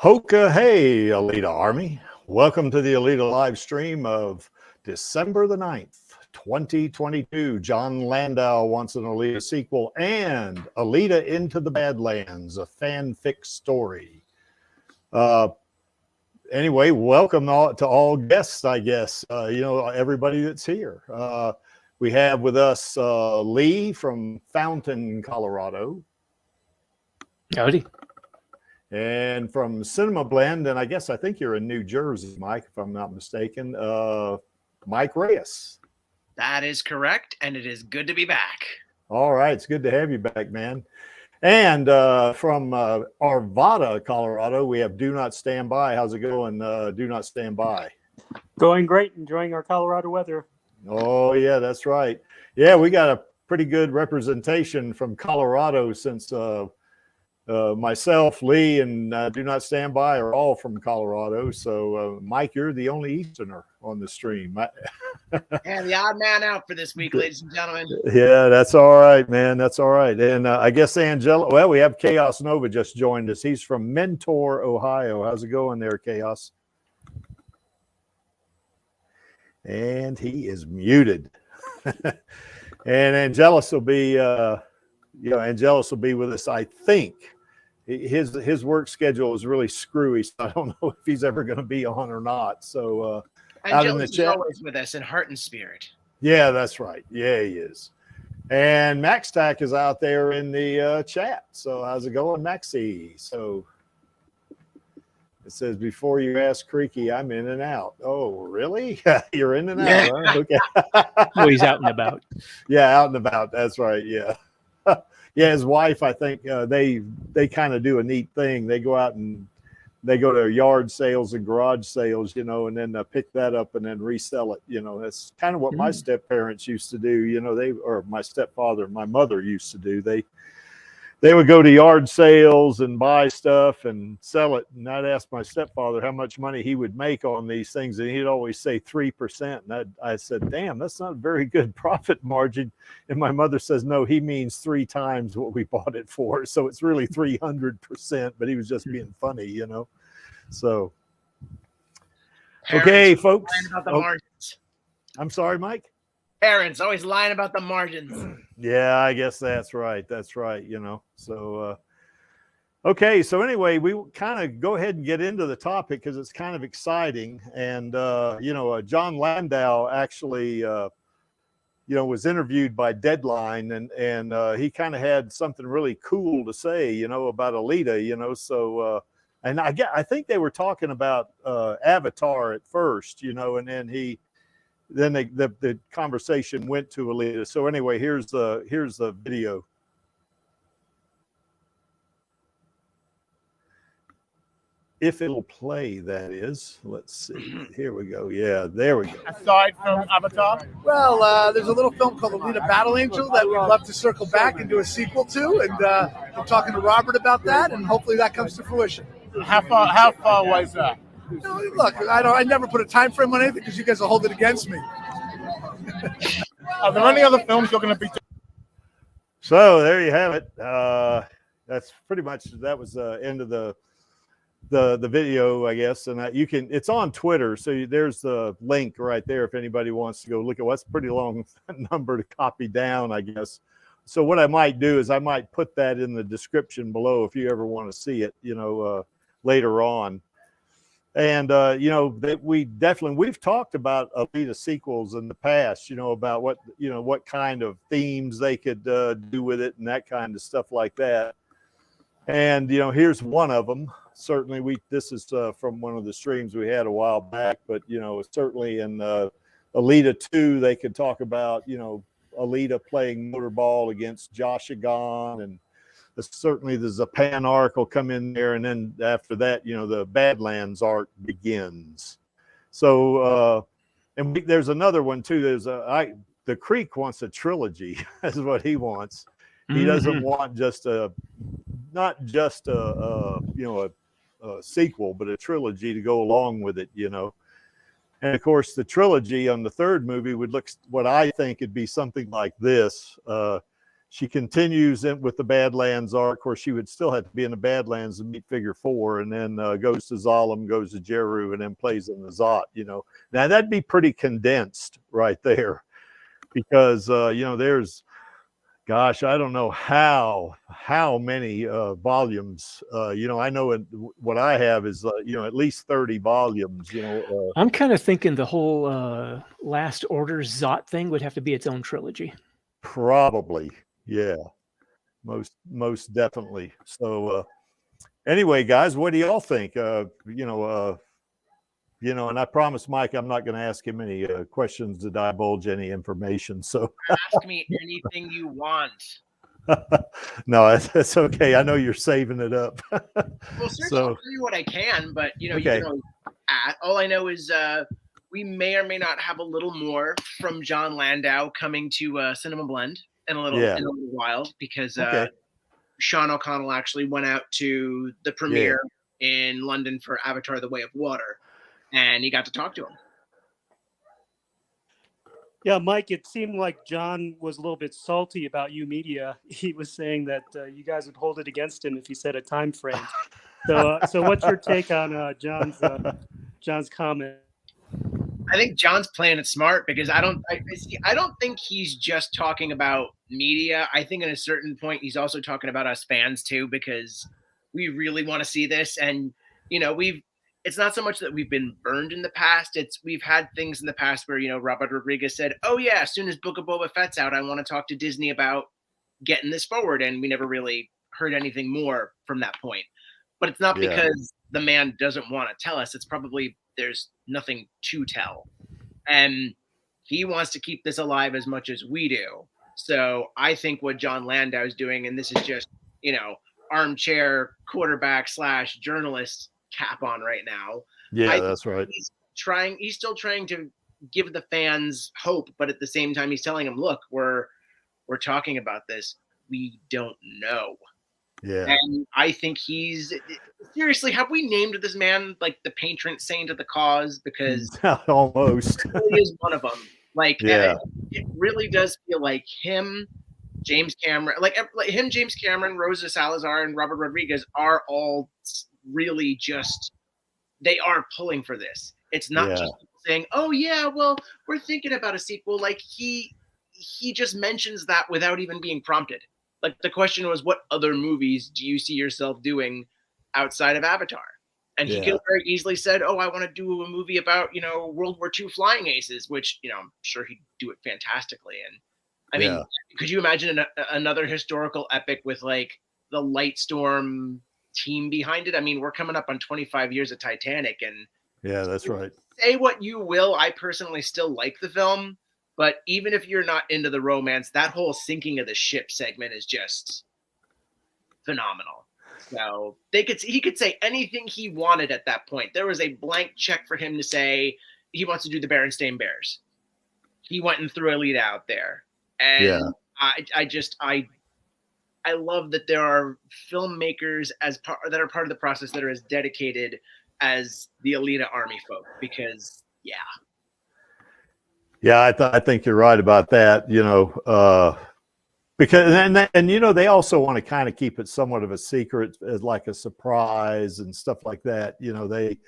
Hoka hey, Alita Army. Welcome to the Alita live stream of December the 9th, 2022. John Landau wants an Alita sequel and Alita Into the Badlands, a fanfic story. Anyway, welcome to all guests, I guess. Everybody that's here. We have with us Lee from Fountain, Colorado. Howdy. And from Cinema Blend, and I think you're in New Jersey, Mike, if I'm not mistaken, Mike Reyes. That is correct, and it is good to be back. All right, it's good to have you back, man. And from Arvada, Colorado, we have Do Not Stand By. How's it going, Do Not Stand By? Going great, enjoying our Colorado weather. Oh, yeah, that's right. Yeah, we got a pretty good representation from Colorado since myself, Lee, and Do Not Stand By are all from Colorado. So, Mike, you're the only Easterner on the stream. And the odd man out for this week, ladies and gentlemen. Yeah, that's all right, man. That's all right. And I guess Angela, well, we have Chaos Nova just joined us. He's from Mentor, Ohio. How's it going there, Chaos? And he is muted. And Angelus will be, Angelus will be with us, I think. His work schedule is really screwy, so I don't know if he's ever going to be on or not. So out in the chat, is always with us in heart and spirit. Yeah, that's right. Yeah, he is. And Max Tack is out there in the chat. So how's it going, Maxie? So it says, before you ask Creaky, I'm in and out. Oh, really? You're in and out. Huh? Okay. Well, he's out and about. Yeah, out and about. That's right. Yeah. Yeah, his wife, I think they kind of do a neat thing. They go out and they go to yard sales and garage sales, and then pick that up and then resell it. That's kind of what my step-parents used to do. Or my stepfather, my mother used to do. They would go to yard sales and buy stuff and sell it. And I'd ask my stepfather how much money he would make on these things. And he'd always say 3%. And I said, damn, that's not a very good profit margin. And my mother says, no, he means 3 times what we bought it for. So it's really 300%, but he was just being funny, So, okay, folks. About the margins. I'm sorry, Mike? Parents always lying about the margins. Yeah, I guess that's right. That's right. So, okay. So anyway, we kind of go ahead and get into the topic because it's kind of exciting. And, John Landau actually, was interviewed by Deadline and he kind of had something really cool to say, about Alita, so, and I think they were talking about Avatar at first, and then the conversation went to Alita. So anyway, here's the video. If it'll play, that is. Let's see. Here we go. Yeah, there we go. Aside from Avatar? Well, there's a little film called Alita Battle Angel that we'd love to circle back and do a sequel to. And I'm talking to Robert about that, and hopefully that comes to fruition. How far away is that? No, look, I never put a time frame on anything because you guys will hold it against me. Are there any other films you're going to be doing? So there you have it. That's pretty much, that was the end of the video, I guess. And it's on Twitter. So there's the link right there if anybody wants to go look at what's a pretty long number to copy down, I guess. So what I might do is I might put that in the description below if you ever want to see it, later on. And, we've talked about Alita sequels in the past, about what kind of themes they could do with it and that kind of stuff like that. And, here's one of them. Certainly this is from one of the streams we had a while back, but, certainly in Alita 2, they could talk about, Alita playing motorball against Josh Agon, and certainly the Zapan arc will come in there, and then after that, the Badlands arc begins. So, and there's another one too. There's the Creek wants a trilogy. That's what he wants. He doesn't want not just a sequel, but a trilogy to go along with it. And of course, the trilogy on the third movie would look what I think would be something like this. she continues in with the Badlands arc. Of course, she would still have to be in the Badlands and meet Figure 4, and then goes to Zalem, goes to Jeru, and then plays in the Zot. Now that'd be pretty condensed right there, because there's, gosh, I don't know how many volumes. I know what I have is at least 30 volumes. I'm kind of thinking the whole Last Order Zot thing would have to be its own trilogy. Probably. Yeah, most definitely. So anyway, guys, what do y'all think? And I promise Mike I'm not going to ask him any questions to divulge any information. So ask me anything you want. No, that's okay. I know you're saving it up. Well, certainly I'll tell you what I can, but okay. All I know is we may or may not have a little more from John Landau coming to Cinema Blend in a little while, because Sean O'Connell actually went out to the premiere in London for Avatar: The Way of Water, and he got to talk to him. Yeah, Mike, it seemed like John was a little bit salty about you media. He was saying that you guys would hold it against him if he said a time frame. So what's your take on John's comment? I think John's playing it smart, because I don't think he's just talking about media. I think at a certain point he's also talking about us fans too, because we really want to see this. And it's not so much that we've been burned in the past. We've had things in the past where Robert Rodriguez said, "Oh yeah, as soon as Book of Boba Fett's out, I want to talk to Disney about getting this forward," and we never really heard anything more from that point. But it's not because the man doesn't want to tell us. It's probably there's nothing to tell. And he wants to keep this alive as much as we do. So I think what John Landau is doing, and this is just, armchair quarterback / journalist cap on right now. Yeah, that's right. He's still trying to give the fans hope, but at the same time, he's telling them, look, we're talking about this. We don't know. Yeah. And I think seriously, have we named this man like the patron saint of the cause? Because almost he really is one of them. Like, it really does feel like him, James Cameron, James Cameron, Rosa Salazar, and Robert Rodriguez are all really they are pulling for this. It's not just saying, "Oh yeah, well, we're thinking about a sequel." Like he just mentions that without even being prompted. Like the question was, what other movies do you see yourself doing outside of Avatar? And he could have very easily said, "Oh, I want to do a movie about, World War II flying aces," which, I'm sure he'd do it fantastically. And I mean, could you imagine another historical epic with like the Lightstorm team behind it? I mean, we're coming up on 25 years of Titanic, and that's right. Say what you will, I personally still like the film. But even if you're not into the romance, that whole sinking of the ship segment is just phenomenal. So he could say anything he wanted at that point. There was a blank check for him to say he wants to do the Berenstain Bears. He went and threw Alita out there. And I love that there are filmmakers that are part of the process that are as dedicated as the Alita Army folk, because I think you're right about that, because and they also want to kind of keep it somewhat of a secret, as like a surprise and stuff like that. They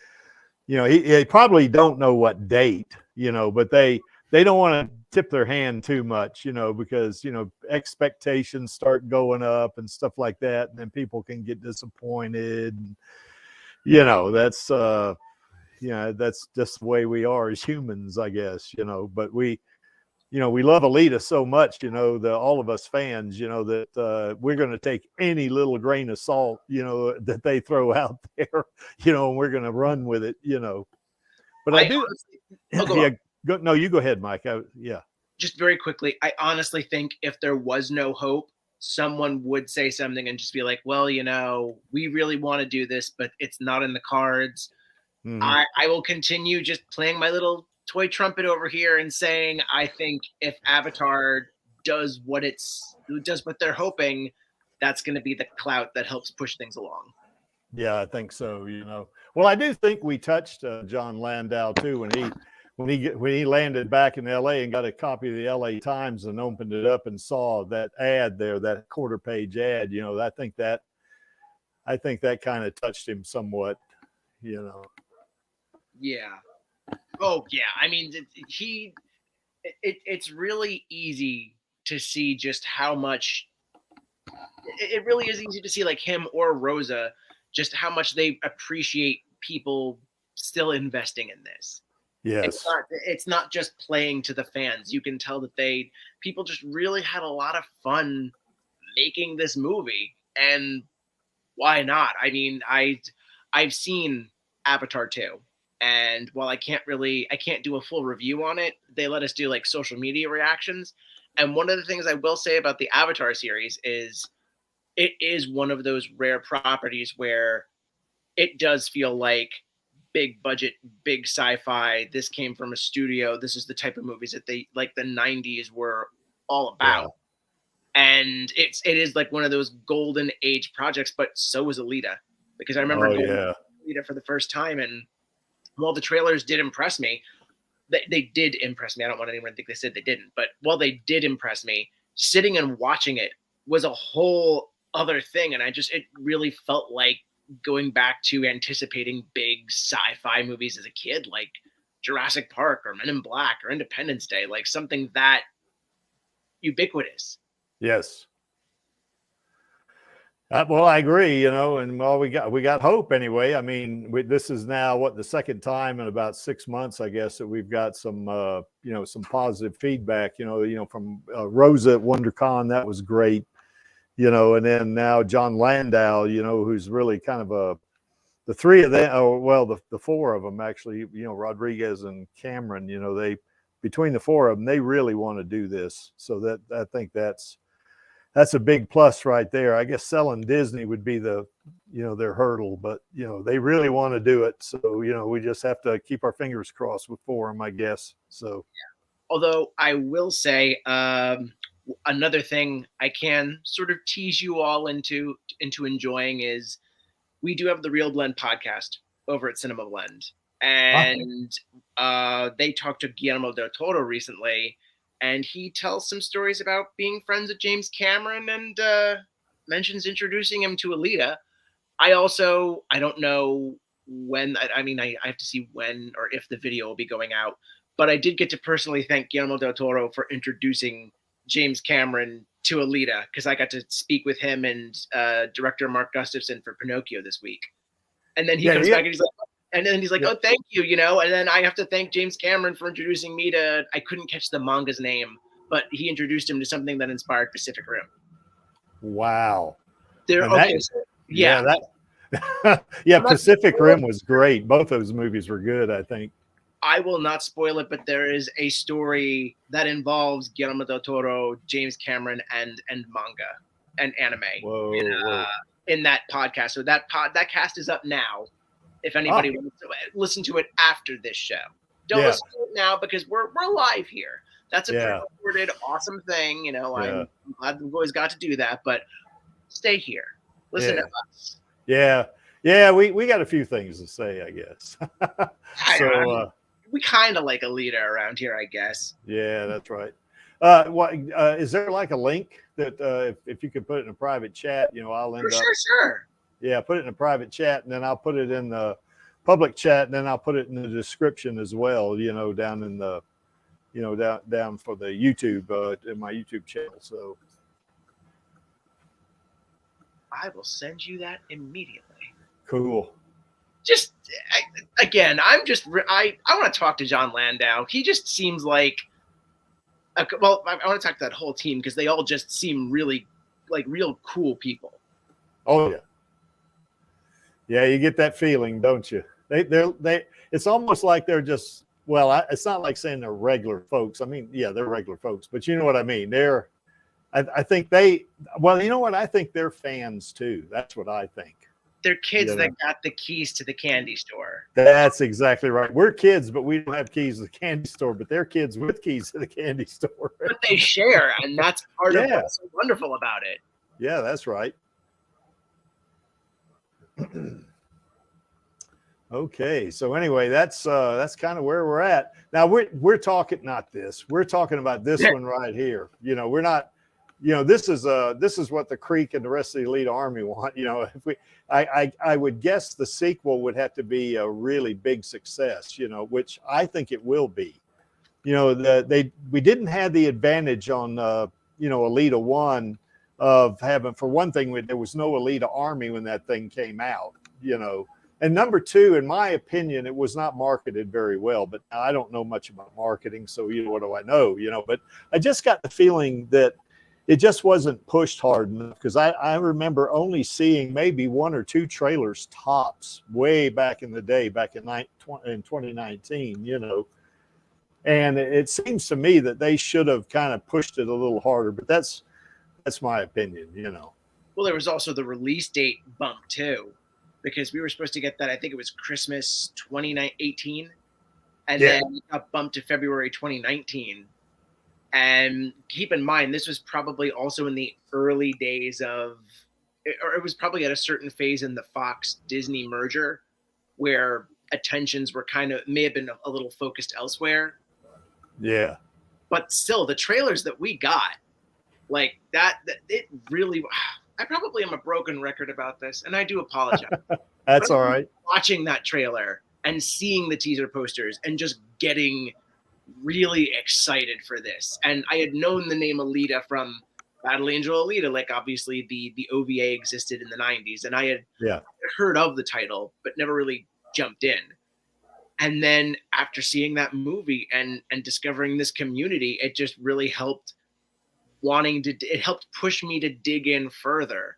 probably don't know what date, but they don't want to tip their hand too much, because expectations start going up and stuff like that, and then people can get disappointed. And, that's that's just the way we are as humans, I guess, but we love Alita so much, all of us fans, that we're going to take any little grain of salt, that they throw out there, and we're going to run with it, but I do. Honestly, no, you go ahead, Mike. Just very quickly, I honestly think if there was no hope, someone would say something and just be like, well, we really want to do this, but it's not in the cards. Mm-hmm. I will continue just playing my little toy trumpet over here and saying, I think if Avatar does what they're hoping, that's going to be the clout that helps push things along. Yeah, I think so. Well, I do think we touched John Landau too when he landed back in L.A. and got a copy of the L.A. Times and opened it up and saw that ad there, that quarter-page ad, you know, I think that kind of touched him somewhat, you know. Yeah. Oh yeah. I mean, it's really easy to see just how much. It really is easy to see, like him or Rosa, just how much they appreciate people still investing in this. Yes. It's not just playing to the fans. You can tell that people just really had a lot of fun making this movie, and why not? I mean, I've seen Avatar 2, and while I can't do a full review on it, they let us do like social media reactions. And one of the things I will say about the Avatar series is it is one of those rare properties where it does feel like big budget, big sci-fi. This came from a studio. This is the type of movies that the 90s were all about. Yeah. And it is like one of those golden age projects, but so was Alita, because I remember going to Alita for the first time, and while the trailers did impress me, they did impress me. I don't want anyone to think they said they didn't, but while they did impress me, sitting and watching it was a whole other thing. And it really felt like going back to anticipating big sci-fi movies as a kid, like Jurassic Park or Men in Black or Independence Day, like something that ubiquitous. Yes. Well, I agree, you know, and well, we got hope anyway. I mean, this is now the second time in about 6 months, I guess, that we've got some, you know, some positive feedback, you know, from Rosa at WonderCon. That was great, you know, and then now John Landau, you know, who's really kind of the three of them, the four of them actually, you know, Rodriguez and Cameron, you know, between the four of them, they really want to do this. So that I think that's a big plus right there. I guess selling Disney would be their hurdle, but you know, they really want to do it. So, you know, we just have to keep our fingers crossed for them, I guess. So, yeah. Although I will say, another thing I can sort of tease you all into enjoying is we do have the Real Blend podcast over at Cinema Blend, and they talked to Guillermo del Toro recently. And he tells some stories about being friends with James Cameron, and mentions introducing him to Alita. I don't know when, I mean, I have to see when or if the video will be going out, but I did get to personally thank Guillermo del Toro for introducing James Cameron to Alita, because I got to speak with him and director Mark Gustafson for Pinocchio this week. And then he comes back and he's like, oh, thank you, you know, and then I have to thank James Cameron for introducing me to, I couldn't catch the manga's name, but he introduced him to something that inspired Pacific Rim. Wow. Yeah. Pacific Rim was great. Both those movies were good, I think. I will not spoil it, but there is a story that involves Guillermo del Toro, James Cameron, and manga and anime in that podcast. So that cast is up now. If anybody wants to listen to it after this show, don't listen to it now because we're live here. That's a pre-recorded awesome thing. You know, I'm glad we've always got to do that, but stay here. Listen to us. Yeah. We got a few things to say, I guess. We kind of like Alita around here, I guess. Yeah, that's right. Is there like a link that if you could put it in a private chat, you know, I'll end up. Sure. Yeah, put it in a private chat, and then I'll put it in the public chat, and then I'll put it in the description as well, you know, down in the, you know, down for the YouTube, in my YouTube channel. So I will send you that immediately. Cool. Just again, I want to talk to John Landau. He just seems like, I want to talk to that whole team because they all just seem really like real cool people. Oh yeah. Yeah, you get that feeling, don't you? It's almost like they're just, it's not like saying they're regular folks. I mean, yeah, they're regular folks, but you know what I mean? I think you know what? I think they're fans too. That's what I think. They're kids that got the keys to the candy store. That's exactly right. We're kids, but we don't have keys to the candy store, but they're kids with keys to the candy store. But they share, and that's part of what's so wonderful about it. Yeah, that's right. Okay, so anyway, that's kind of where we're at now. We're talking not this. We're talking about this one right here. You know, we're not. You know, this is what the Creek and the rest of the Alita Army want. You know, if I would guess the sequel would have to be a really big success. You know, which I think it will be. You know, we didn't have the advantage on you know, Alita 1 of having, for one thing, there was no Alita Army when that thing came out. You know. And number two, in my opinion, it was not marketed very well, but I don't know much about marketing. So, you know, what do I know? You know, but I just got the feeling that it just wasn't pushed hard enough, because I remember only seeing maybe 1 or 2 trailers tops way back in the day, back in 2019, you know. And it seems to me that they should have kind of pushed it a little harder, but that's my opinion, you know. Well, there was also the release date bump too, because we were supposed to get that, I think it was Christmas 2018, and then it got bumped to February 2019. And keep in mind, this was probably also in the early days of, or it was probably at a certain phase in the Fox-Disney merger where attentions were may have been a little focused elsewhere. Yeah. But still, the trailers that we got, like that it really, I probably am a broken record about this, and I do apologize. That's all right. Watching that trailer and seeing the teaser posters and just getting really excited for this. And I had known the name Alita from Battle Angel Alita, like obviously the OVA existed in the 90s, and I had heard of the title, but never really jumped in. And then after seeing that movie and discovering this community, it just really helped it helped push me to dig in further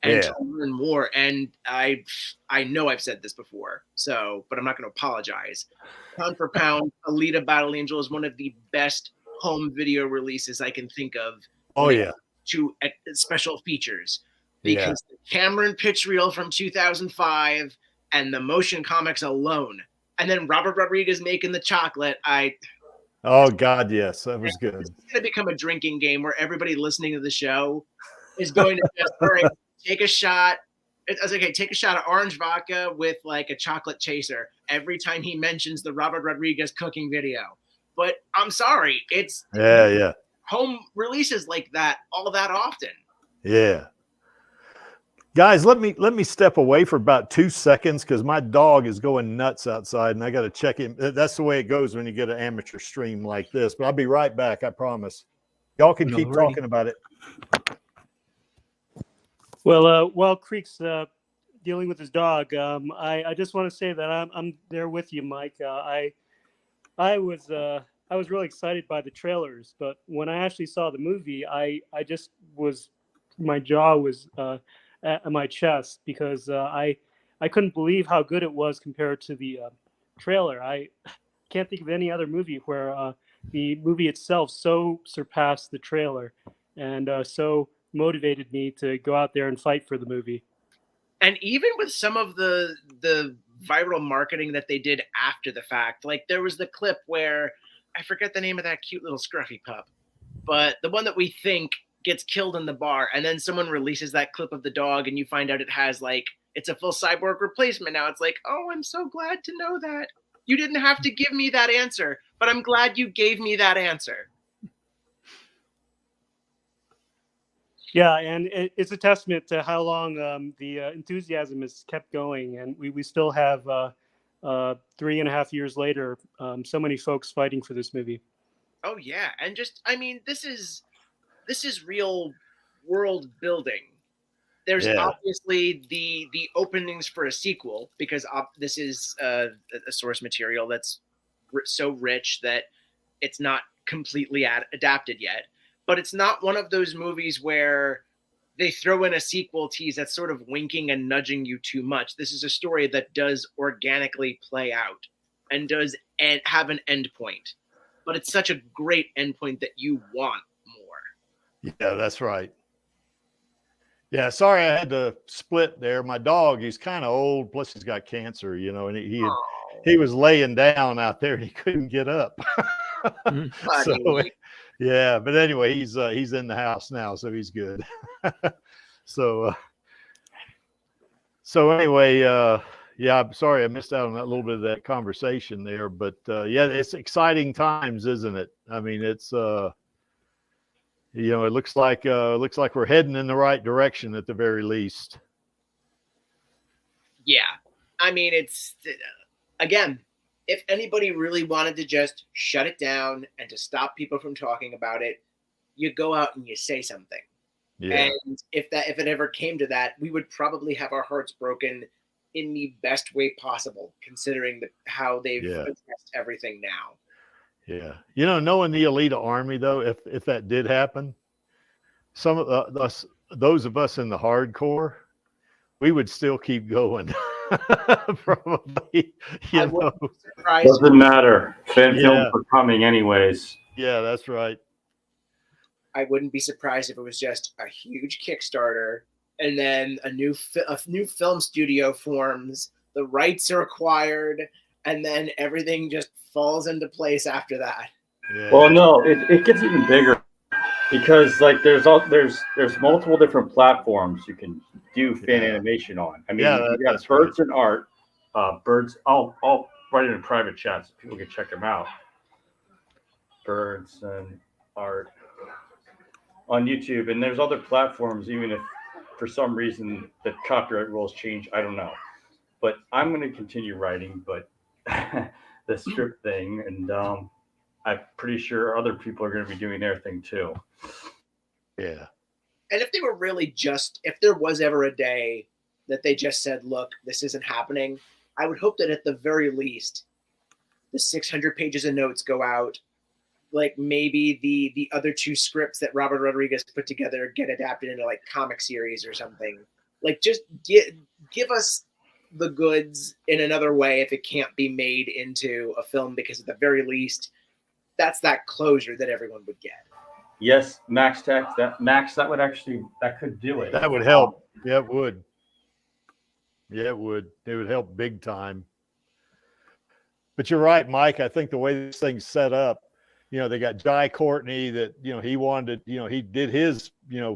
and to learn more. And I know I've said this before, but I'm not going to apologize. Pound for pound, Alita Battle Angel is one of the best home video releases I can think of. Oh yeah. To special features, because the Cameron pitch reel from 2005 and the motion comics alone, and then Robert Rodriguez making the chocolate. Oh God, yes, that was good. It's going to become a drinking game where everybody listening to the show is going to just take a shot. I was like, okay, take a shot of orange vodka with like a chocolate chaser every time he mentions the Robert Rodriguez cooking video. But I'm sorry, it's home releases like that all that often. Yeah. Guys, let me step away for about 2 seconds, because my dog is going nuts outside and I got to check him. That's the way it goes when you get an amateur stream like this. But I'll be right back, I promise. Y'all can keep talking about it. Well, while Creek's dealing with his dog, I just want to say that I'm there with you, Mike. I was really excited by the trailers, but when I actually saw the movie, my jaw was at my chest, because I couldn't believe how good it was compared to the trailer. I can't think of any other movie where the movie itself so surpassed the trailer and so motivated me to go out there and fight for the movie. And even with some of the viral marketing that they did after the fact, like there was the clip where, I forget the name of that cute little scruffy pup, but the one that we think gets killed in the bar, and then someone releases that clip of the dog and you find out it has it's a full cyborg replacement now. It's like, oh, I'm so glad to know that. You didn't have to give me that answer, but I'm glad you gave me that answer. Yeah, and it's a testament to how long the enthusiasm has kept going, and we still have 3.5 years later, so many folks fighting for this movie. Oh yeah, and this is real world building. There's obviously the openings for a sequel, because this is a source material that's so rich that it's not completely adapted yet. But it's not one of those movies where they throw in a sequel tease that's sort of winking and nudging you too much. This is a story that does organically play out and does have an end point. But it's such a great end point that you want more. Yeah, that's right. Yeah, sorry I had to split there. My dog, he's kind of old, plus he's got cancer, and he was laying down out there and he couldn't get up. Yeah, but anyway, he's in the house now, so he's good. So anyway, Yeah, I'm sorry I missed out on that little bit of that conversation there, but yeah, it's exciting times, isn't it? I mean, it's it looks like we're heading in the right direction at the very least. Yeah, I mean, it's again, if anybody really wanted to just shut it down and to stop people from talking about it, you go out and you say something. Yeah. And if it ever came to that, we would probably have our hearts broken in the best way possible, considering how they've addressed everything now. Yeah. Knowing the Alita Army, though, if that did happen, some of those of us in the hardcore, we would still keep going. Probably. Doesn't matter. Fan films are coming anyways. Yeah, that's right. I wouldn't be surprised if it was just a huge Kickstarter, and then a new film studio forms, the rights are acquired, and then everything just falls into place after that. Yeah. Well, no, it gets even bigger because like there's multiple different platforms you can do fan animation on. I mean, you got Birds and Art. Birds. I'll write it in private chat so people can check them out. Birds and Art on YouTube, and there's other platforms. Even if for some reason the copyright rules change, I don't know. But I'm going to continue writing, but the script thing, and I'm pretty sure other people are going to be doing their thing too. Yeah. And if they were really if there was ever a day that they just said, look, this isn't happening, I would hope that at the very least, the 600 pages of notes go out. Like maybe the other 2 scripts that Robert Rodriguez put together get adapted into like comic series or something. Like just give us the goods in another way if it can't be made into a film, because at the very least, that's that closure that everyone would get. Yes, Max Tech. That could do it. That would help. Yeah, it would. Yeah, it would. It would help big time. But you're right, Mike. I think the way this thing's set up, they got Jai Courtney that, he wanted, he did his,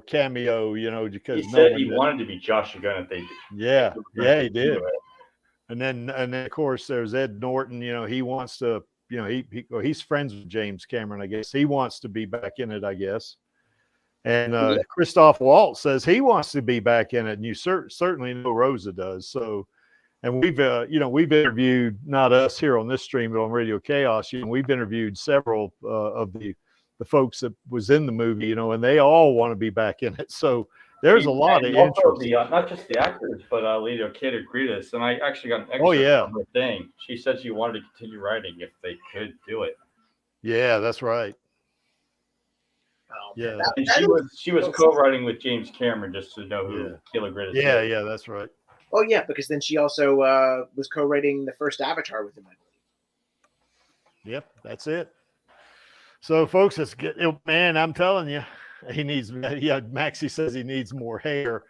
cameo, because he said he wanted to be Josh Gunn if they did. Yeah, he did. And then of course there's Ed Norton, he wants to, he's friends with James Cameron, I guess. He wants to be back in it, I guess. And Christoph Waltz says he wants to be back in it, and you certainly know Rosa does. So, and we've interviewed, not us here on this stream, but on Radio Chaos, we've interviewed several of the folks that was in the movie, and they all want to be back in it. So there's a lot of interest. Not just the actors, but Lita Kitagridis, and I actually got an extra from her thing. She said she wanted to continue writing if they could do it. Yeah, that's right. Yeah, and she was co-writing with James Cameron, just to know who Kitagridis is. Yeah, that's right. Oh yeah, because then she also was co-writing the first Avatar with him, I believe. Yep, that's it. So, folks, it's good. Man, I'm telling you, he needs. Yeah, Maxie says he needs more hair,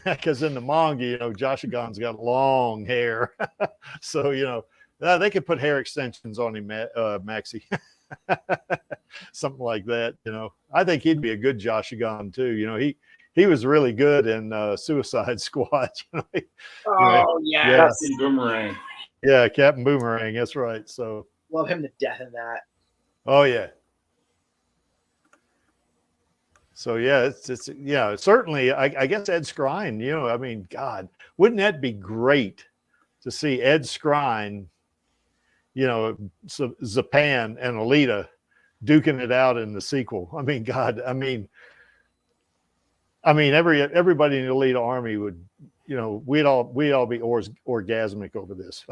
because in the manga, Josh Gun's got long hair. So, they could put hair extensions on him, Maxie. Something like that. I think he'd be a good Josh Gunn too. He was really good in Suicide Squad. Yeah, Captain Boomerang. Yeah, Captain Boomerang. That's right. So love him to death in that. Oh yeah. So yeah, it's certainly. I guess Ed Skrein. God, wouldn't that be great to see Ed Skrein, Zapan and Alita duking it out in the sequel? God. Everybody in the Alita Army would, we'd all be orgasmic over this.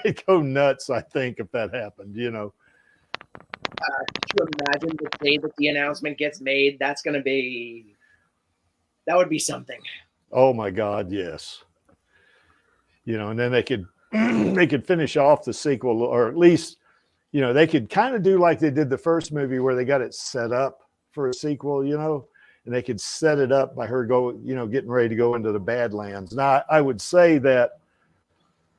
We'd go nuts, I think, if that happened. Could you imagine the day that the announcement gets made? That would be something. Oh my God, yes. And then they could finish off the sequel, or at least, they could kind of do like they did the first movie, where they got it set up for a sequel, and they could set it up by her getting ready to go into the Badlands. Now, I would say that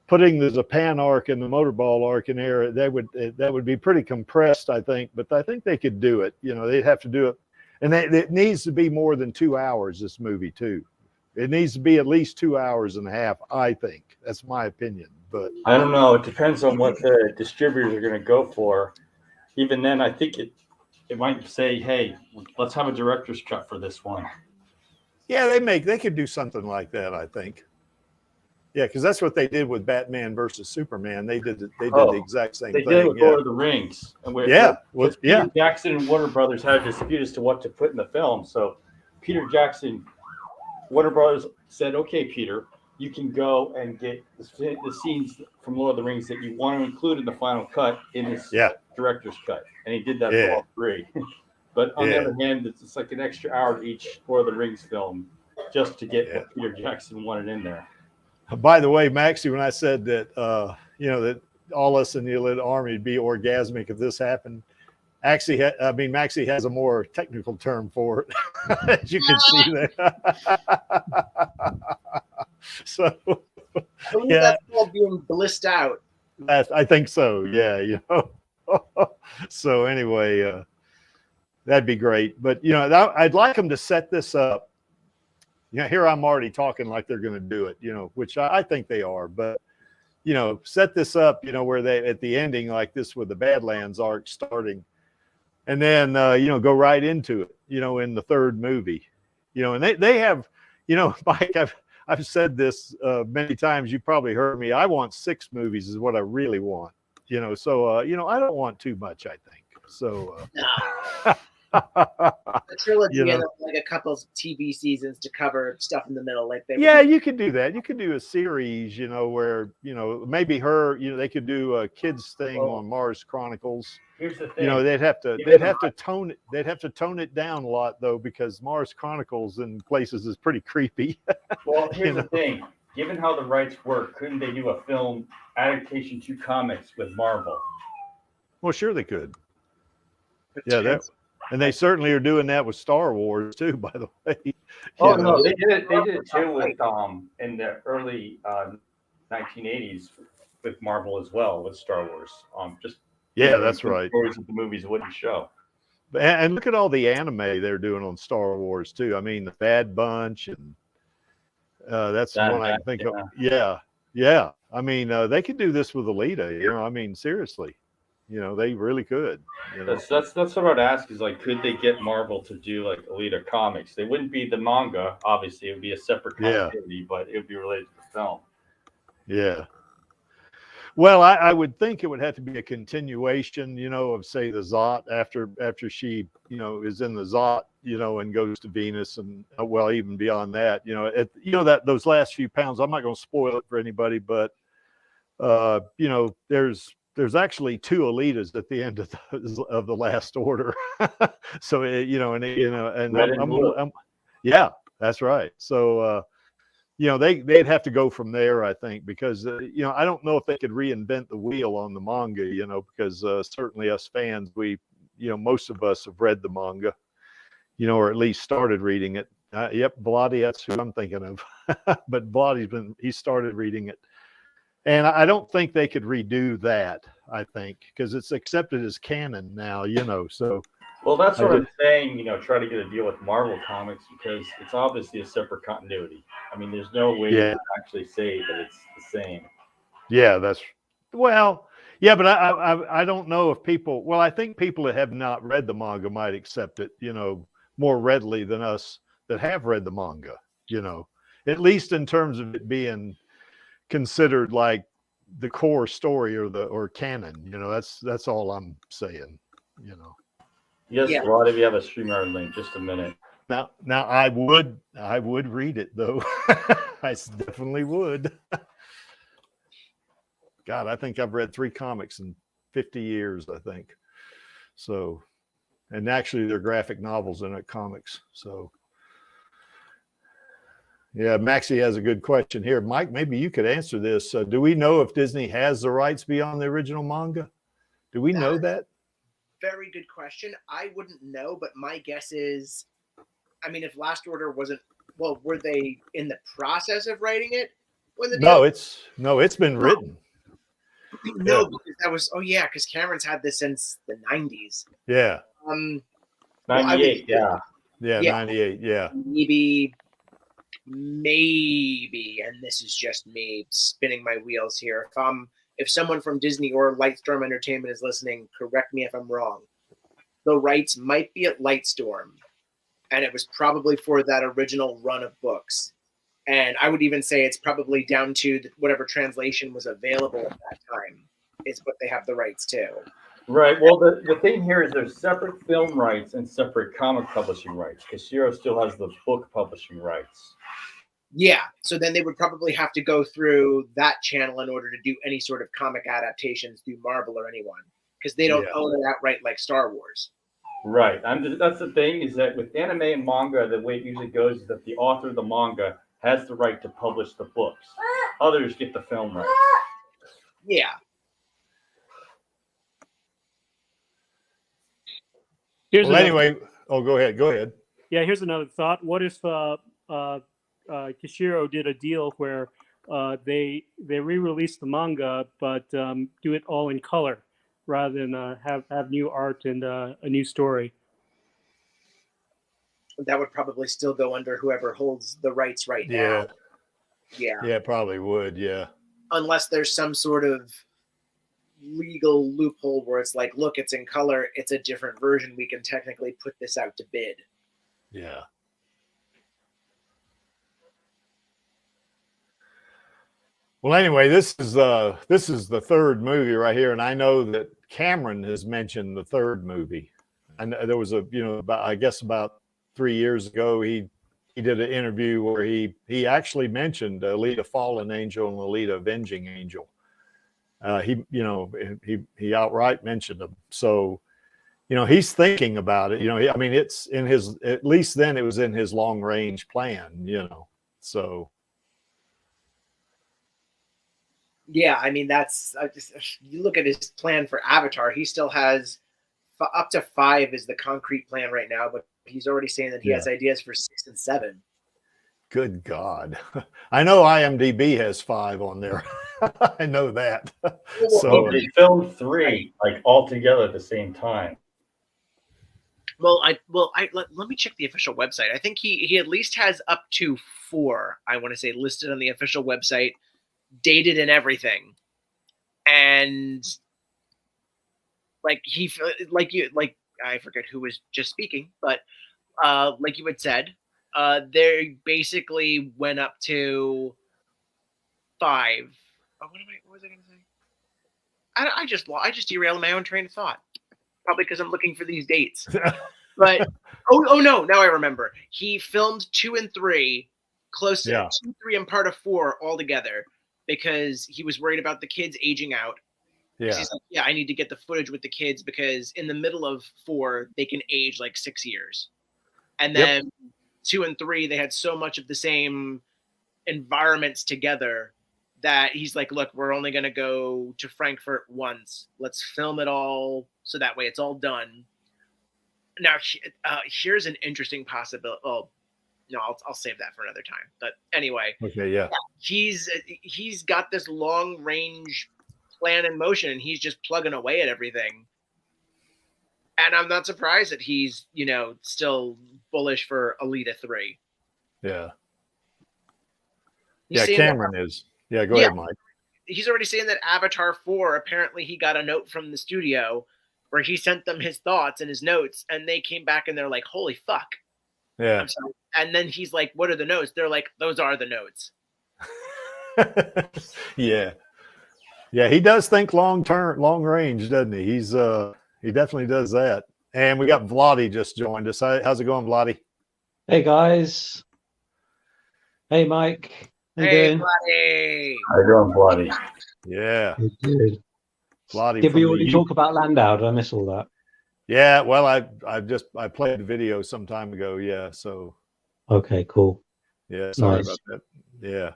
putting the Japan arc and the Motorball arc in there, that would be pretty compressed, I think. But I think they could do it. They'd have to do it, and it needs to be more than 2 hours. This movie too. It needs to be at least 2 hours and a half, I think. That's my opinion. But I don't know. It depends on what the distributors are going to go for. Even then, I think it might say, hey, let's have a director's cut for this one. yeah, they could do something like that, I think. Yeah, because that's what they did with Batman versus Superman. They did the exact same They thing. did it with Yeah. Lord of the Rings. And Peter Jackson and Warner Brothers had a dispute as to what to put in the film. So Peter Jackson, Warner Brothers said, okay, Peter, you can go and get the scenes from Lord of the Rings that you want to include in the final cut in this director's cut. And he did that for all three. But on the other hand, it's like an extra hour to each Lord of the Rings film just to get what Peter Jackson wanted in there. By the way, Maxie, when I said that, that all us in the Alita Army would be orgasmic if this happened, Maxie has a more technical term for it, as you can see there. So, I believe that's called being blissed out. I think so. Yeah, So anyway, that'd be great. But I'd like them to set this up. Here I'm already talking like they're going to do it, which I think they are. But set this up, where they at the ending like this with the Badlands arc starting, and then go right into it, in the third movie, and they have, Mike, I've said this many times. You probably heard me. I want 6 movies is what I really want, So I don't want too much. I think so. A trilogy and like a couple of TV seasons to cover stuff in the middle, like they. Yeah, you could do that. You could do a series, where maybe they could do a kids thing on Mars Chronicles. Here's the thing. They'd have to tone it down a lot though, because Mars Chronicles in places is pretty creepy. Well, here's the thing. Given how the rights work, couldn't they do a film adaptation to comics with Marvel? Well, sure they could. Yeah, and they certainly are doing that with Star Wars too, by the way. Oh no, they did it too with in the early 1980s with Marvel as well with StarArs. That's right. Stories that the movies wouldn't show. And look at all the anime they're doing on Star Wars too. I mean, the Bad Bunch, and that's the one I can think of. Yeah. I mean, they could do this with Alita. I mean, seriously. They really could. That's what I'd ask is like, could they get Marvel to do like Alita comics? They wouldn't be the manga, obviously. It would be a separate continuity, but it would be related to the film. Yeah. Well, I would think it would have to be a continuation, of say the Zot after she, is in the Zot, and goes to Venus, and even beyond that, that those last few pounds. I'm not going to spoil it for anybody, but there's actually 2 Alitas at the end of the Last Order. So that's right. So they'd have to go from there, I think, because I don't know if they could reinvent the wheel on the manga, because certainly us fans, we most of us have read the manga, or at least started reading it. Vladi, that's who I'm thinking of. But Vladi's he started reading it. And I don't think they could redo that, I think, because it's accepted as canon now, so. Well, that's what I'm saying, try to get a deal with Marvel Comics, because it's obviously a separate continuity. I mean, there's no way to actually say that it's the same. Yeah, but I don't know if people, I think people that have not read the manga might accept it, more readily than us that have read the manga, at least in terms of it being considered like the core story or canon, that's all I'm saying, Yes, a lot of you have a StreamYard link. Just a minute. Now I would read it though. I definitely would. God, I think I've read 3 comics in 50 years, I think. So, and actually they're graphic novels and not comics. So yeah, Maxie has a good question here. Mike, maybe you could answer this. Do we know if Disney has the rights beyond the original manga? Do we know that? Very good question. I wouldn't know, but my guess is, if Last Order wasn't, were they in the process of writing it? No, it's been written. No, because that was, because Cameron's had this since the 90s. Yeah. 98, yeah. Yeah, 98, yeah. Maybe maybe, and this is just me spinning my wheels here, if someone from Disney or Lightstorm Entertainment is listening, correct me if I'm wrong. The rights might be at Lightstorm, and it was probably for that original run of books. And I would even say it's probably down to whatever translation was available at that time is what they have the rights to. Right. Well, the thing here is there's separate film rights and separate comic publishing rights. Kishiro still has the book publishing rights. Yeah. So then they would probably have to go through that channel in order to do any sort of comic adaptations through Marvel or anyone, because they don't own it outright like Star Wars. Right. That's the thing, is that with anime and manga, the way it usually goes is that the author of the manga has the right to publish the books. Others get the film rights. Yeah. Anyway, go ahead. Go ahead. Yeah, here's another thought. What if Kishiro did a deal where they re-release the manga, but do it all in color rather than have new art and a new story? That would probably still go under whoever holds the rights right now. Yeah. Yeah, it probably would. Yeah. Unless there's some sort of legal loophole where it's like, look, it's in color, it's a different version, we can technically put this out to bid. Yeah. Well, anyway, this is the third movie right here, and I know that Cameron has mentioned the third movie. And there was about 3 years ago, he did an interview where he actually mentioned Alita Fallen Angel and Alita Avenging Angel. He outright mentioned them. So, he's thinking about it. I mean, it's in his, at least then it was in his long range plan. So. Yeah, I mean, you look at his plan for Avatar. He still has up to 5 is the concrete plan right now, but he's already saying that he has ideas for 6 and 7. Good God. I know IMDb has 5 on there. I know that. So they filmed 3 all together at the same time. Let me check the official website. I think he at least has up to 4, I want to say, listed on the official website, dated and everything. And I forget who was just speaking, but like you had said, they basically went up to 5. Oh, what was I going to say? I just derailed my own train of thought, probably because I'm looking for these dates. But oh no, now I remember. He filmed 2 and 3 close to 2, 3, and part of 4 all together because he was worried about the kids aging out. Yeah. He's like, I need to get the footage with the kids because in the middle of 4 they can age like 6 years, and then 2 and 3 they had so much of the same environments together that he's like, look, we're only going to go to Frankfurt once. Let's film it all so that way it's all done. Now, here's an interesting possibility. Oh, no, I'll save that for another time. But anyway, okay, he's got this long range plan in motion, and he's just plugging away at everything. And I'm not surprised that he's still bullish for Alita 3. Yeah. Cameron is. Yeah, go ahead, Mike. He's already saying that Avatar 4, apparently he got a note from the studio where he sent them his thoughts and his notes, and they came back and they're like, holy fuck. Yeah. I'm sorry. And then he's like, what are the notes? They're like, those are the notes. Yeah. Yeah, he does think long range, doesn't he? He definitely does that. And we got Vladi just joined us. How's it going, Vladi? Hey guys. Hey Mike. How you doing? Buddy. How you doing, Bloody? Yeah. Good. Vladi. Did we already talk about Landau? Did I miss all that? Yeah, well, I played the video some time ago. Yeah, so. Okay, cool. Yeah, sorry about that. Yeah.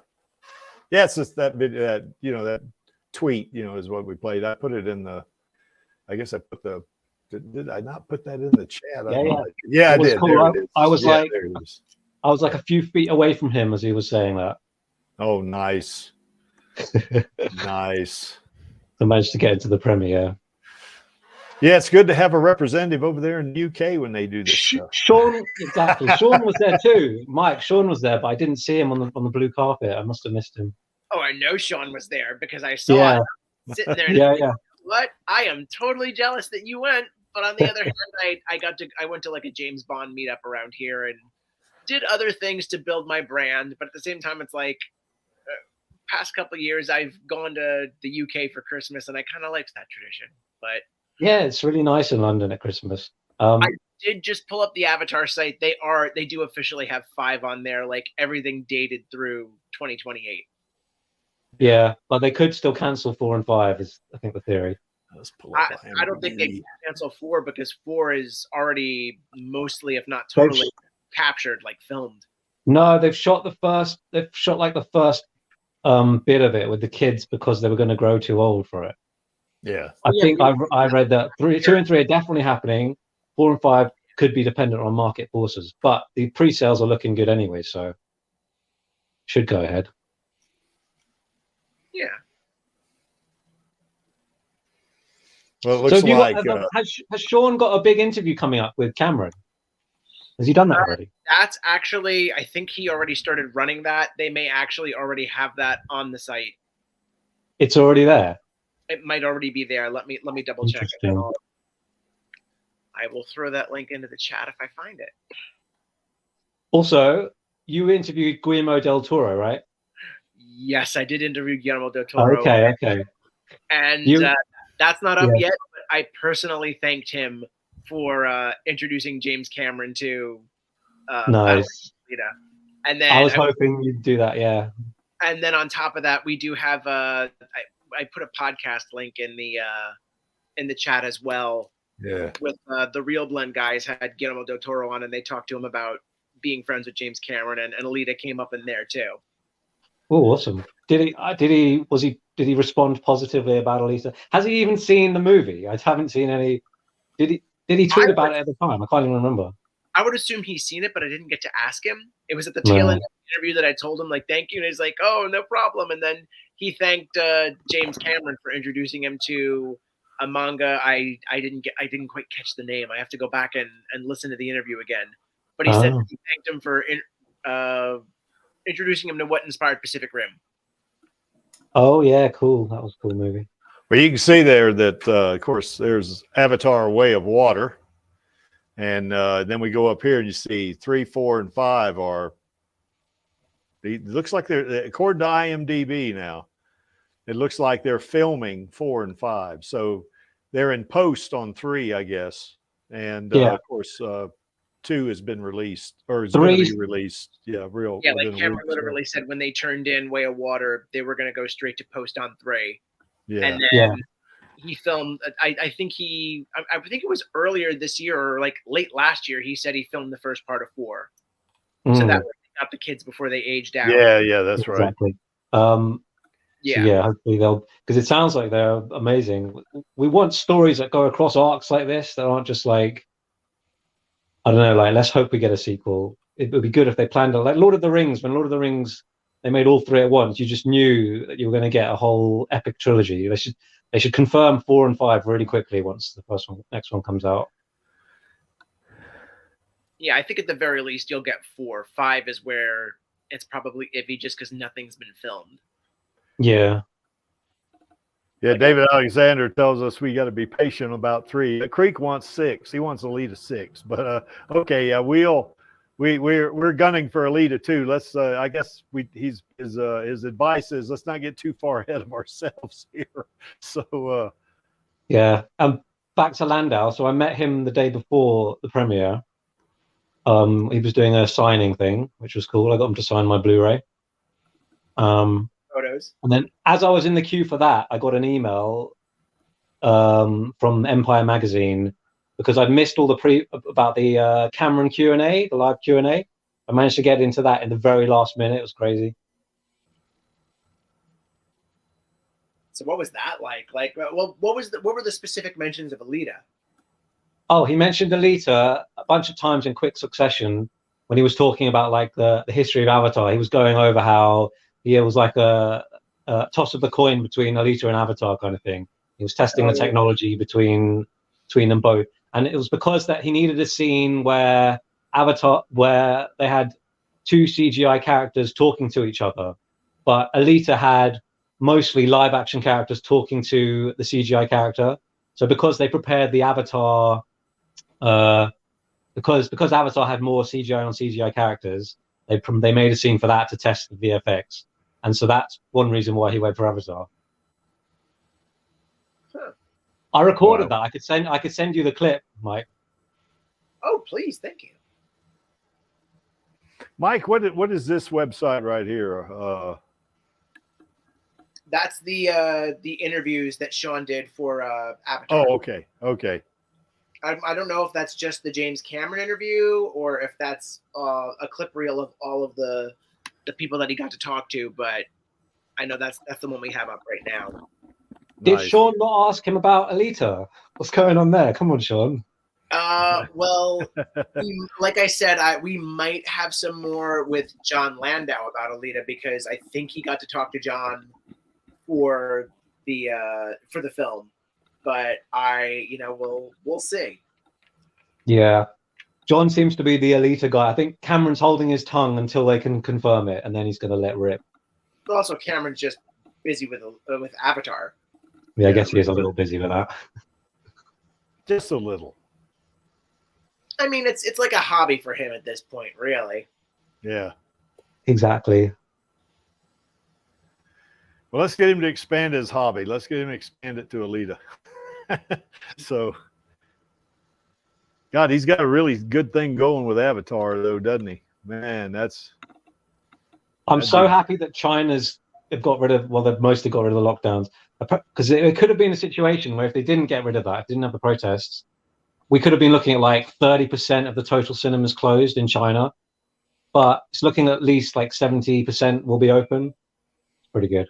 Yeah, it's just that video, that tweet, is what we played. I put it in I guess I put did I not put that in the chat? Yeah, I did. Cool. I was like a few feet away from him as he was saying that. Oh, nice. Nice. I managed to get into the premiere. Yeah, it's good to have a representative over there in the UK when they do this stuff. Sean, exactly. Sean was there too. Mike, Sean was there, but I didn't see him on the blue carpet. I must have missed him. Oh, I know Sean was there because I saw it sitting there. And Yeah. What? I am totally jealous that you went. But on the other hand, I went to like a James Bond meetup around here and did other things to build my brand. But at the same time, it's like past couple of years, I've gone to the UK for Christmas, and I kind of liked that tradition. But yeah, it's really nice in London at Christmas. I did just pull up the Avatar site. They do officially have 5 on there, like everything dated through 2028. Yeah, but they could still cancel 4 and 5 is, I think, the theory. I don't think they can cancel 4 because 4 is already mostly, if not totally, captured, like filmed. No, they've shot like the first bit of it with the kids because they were going to grow too old for it. Yeah, I think I read that 2 and 3 are definitely happening. 4 and 5 could be dependent on market forces, but the pre-sales are looking good anyway, so should go ahead. Yeah. Well, it looks like has Sean got a big interview coming up with Cameron? Has he done that already? That's actually, I think he already started running that. They may actually already have that on the site. It's already there. It might already be there. Let me double check it. I will throw that link into the chat if I find it. Also, you interviewed Guillermo del Toro, right? Yes, I did interview Guillermo del Toro. Okay. And that's not up yet, but I personally thanked him for introducing James Cameron to nice. Alita. And then I was hoping you'd do that, yeah. And then on top of that, we do have I put a podcast link in the chat as well. Yeah. With the Real Blend guys had Guillermo del Toro on, and they talked to him about being friends with James Cameron, and Alita came up in there too. Oh, awesome! Did he respond positively about Alita? Has he even seen the movie? I haven't seen any. Did he tweet about it at the time? I can't even remember. I would assume he's seen it, but I didn't get to ask him. It was at the tail end of the interview that I told him, like, thank you. And he's like, oh, no problem. And then he thanked James Cameron for introducing him to a manga. I didn't quite catch the name. I have to go back and listen to the interview again. But he said he thanked him for introducing him to what inspired Pacific Rim. Oh, yeah, cool. That was a cool movie. Well, you can see there that, of course, there's Avatar Way of Water. And then we go up here and you see 3, 4, and 5 are, it looks like they're, according to IMDb now, it looks like they're filming 4 and 5. So they're in post on 3, I guess. And of course, 2 has been released, or is going to be released. Yeah, like Cameron literally said when they turned in Way of Water, they were going to go straight to post on 3. Yeah. And then he filmed, I think it was earlier this year or like late last year, he said he filmed the first part of 4. So that way they got the kids before they aged out. Yeah, that's exactly right. So hopefully they'll, because it sounds like they're amazing. We want stories that go across arcs like this that aren't just like, I don't know, like, let's hope we get a sequel. It would be good if they planned it like Lord of the Rings. When Lord of the Rings, they made all 3 at once, you just knew that you were going to get a whole epic trilogy. They should confirm 4 and 5 really quickly once the next one comes out. Yeah, I think at the very least you'll get 4. 5 is where it's probably iffy just because nothing's been filmed. Yeah. Yeah, David Alexander tells us we got to be patient about 3. Creek wants 6. He wants Alita 6. But okay, yeah, we're gunning for Alita 2. Let's I guess his advice is let's not get too far ahead of ourselves here. So back to Landau. So I met him the day before the premiere. He was doing a signing thing, which was cool. I got him to sign my Blu-ray. Photos. And then as I was in the queue for that, I got an email from Empire Magazine because I'd missed all about the Cameron Q&A, the live Q&A. I managed to get into that in the very last minute. It was crazy. So what was that like? Like, well, what were the specific mentions of Alita? Oh, he mentioned Alita a bunch of times in quick succession when he was talking about like the history of Avatar. He was going over how it was like a toss of the coin between Alita and Avatar kind of thing. He was testing the technology between between them both, and it was because that he needed a scene where they had two CGI characters talking to each other, but Alita had mostly live action characters talking to the CGI character. So because they prepared the Avatar, because Avatar had more CGI on CGI characters, they made a scene for that to test the VFX, and so that's one reason why he went for Avatar. Huh. I recorded that. I could send you the clip, Mike. Oh, please, thank you. Mike, what is this website right here? That's the interviews that Sean did for Avatar. Oh, okay. I don't know if that's just the James Cameron interview or if that's a clip reel of all of the people that he got to talk to, but I know that's the one we have up right now. Did Sean not ask him about Alita? What's going on there? Come on, Sean. Well, like I said, we might have some more with John Landau about Alita because I think he got to talk to John for the film, but we'll see. Yeah, John seems to be the Alita guy. I think Cameron's holding his tongue until they can confirm it, and then he's going to let rip. But also, Cameron's just busy with Avatar. Yeah, I guess he is a little busy with that. Just a little. I mean, it's like a hobby for him at this point, really. Yeah. Exactly. Well, let's get him to expand his hobby. Let's get him to expand it to Alita. So, God, he's got a really good thing going with Avatar, though, doesn't he? Man, I'm so happy that China's got rid of. Well, they've mostly got rid of the lockdowns, because it could have been a situation where if they didn't get rid of that, didn't have the protests, we could have been looking at like 30% of the total cinemas closed in China, but it's looking at least like 70% will be open. Pretty good.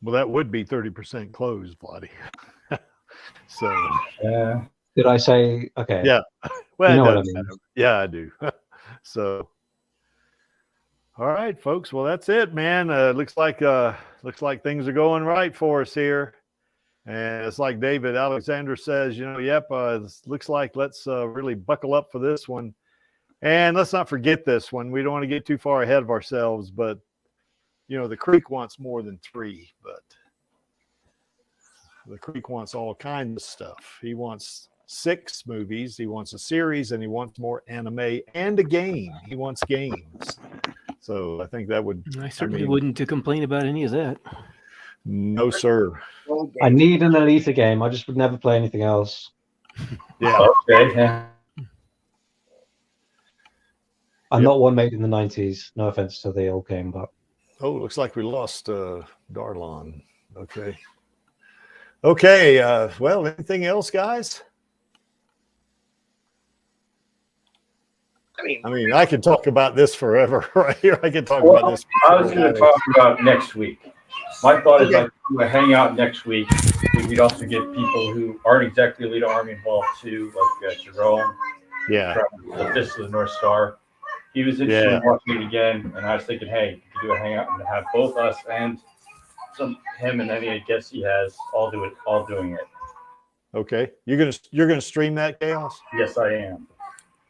Well, that would be 30% closed, Vladdy. So, did I say okay? Yeah. Well, you know what I mean. Yeah, I do. So, all right, folks. Well, that's it, man. Looks like things are going right for us here. And it's like David Alexander says, yep, looks like let's really buckle up for this one. And let's not forget this one. We don't want to get too far ahead of ourselves, but, the Creek wants more than 3, but the Creek wants all kinds of stuff. He wants 6 movies, he wants a series, and he wants more anime and a game. He wants games. So I think that would... I certainly wouldn't to complain about any of that. No, sir. I need an Alita game. I just would never play anything else. Yeah. Okay. Yeah. I'm not one made in the 90s. No offense to the old game, but... Oh, looks like we lost Darlon. Okay. Okay. Well, anything else, guys? I mean, I can talk about this forever right here. I can talk about this. I was going to talk about next week. My thought is like to hang out next week. We'd also get people who aren't exactly Alita Army involved too, like Jerome. Yeah. The Fist of the North Star. He was interested in watching it again, and I was thinking, hey, you could do a hangout and have both us and him and any guests he has all doing it. Okay. You're gonna stream that, Chaos? Yes, I am.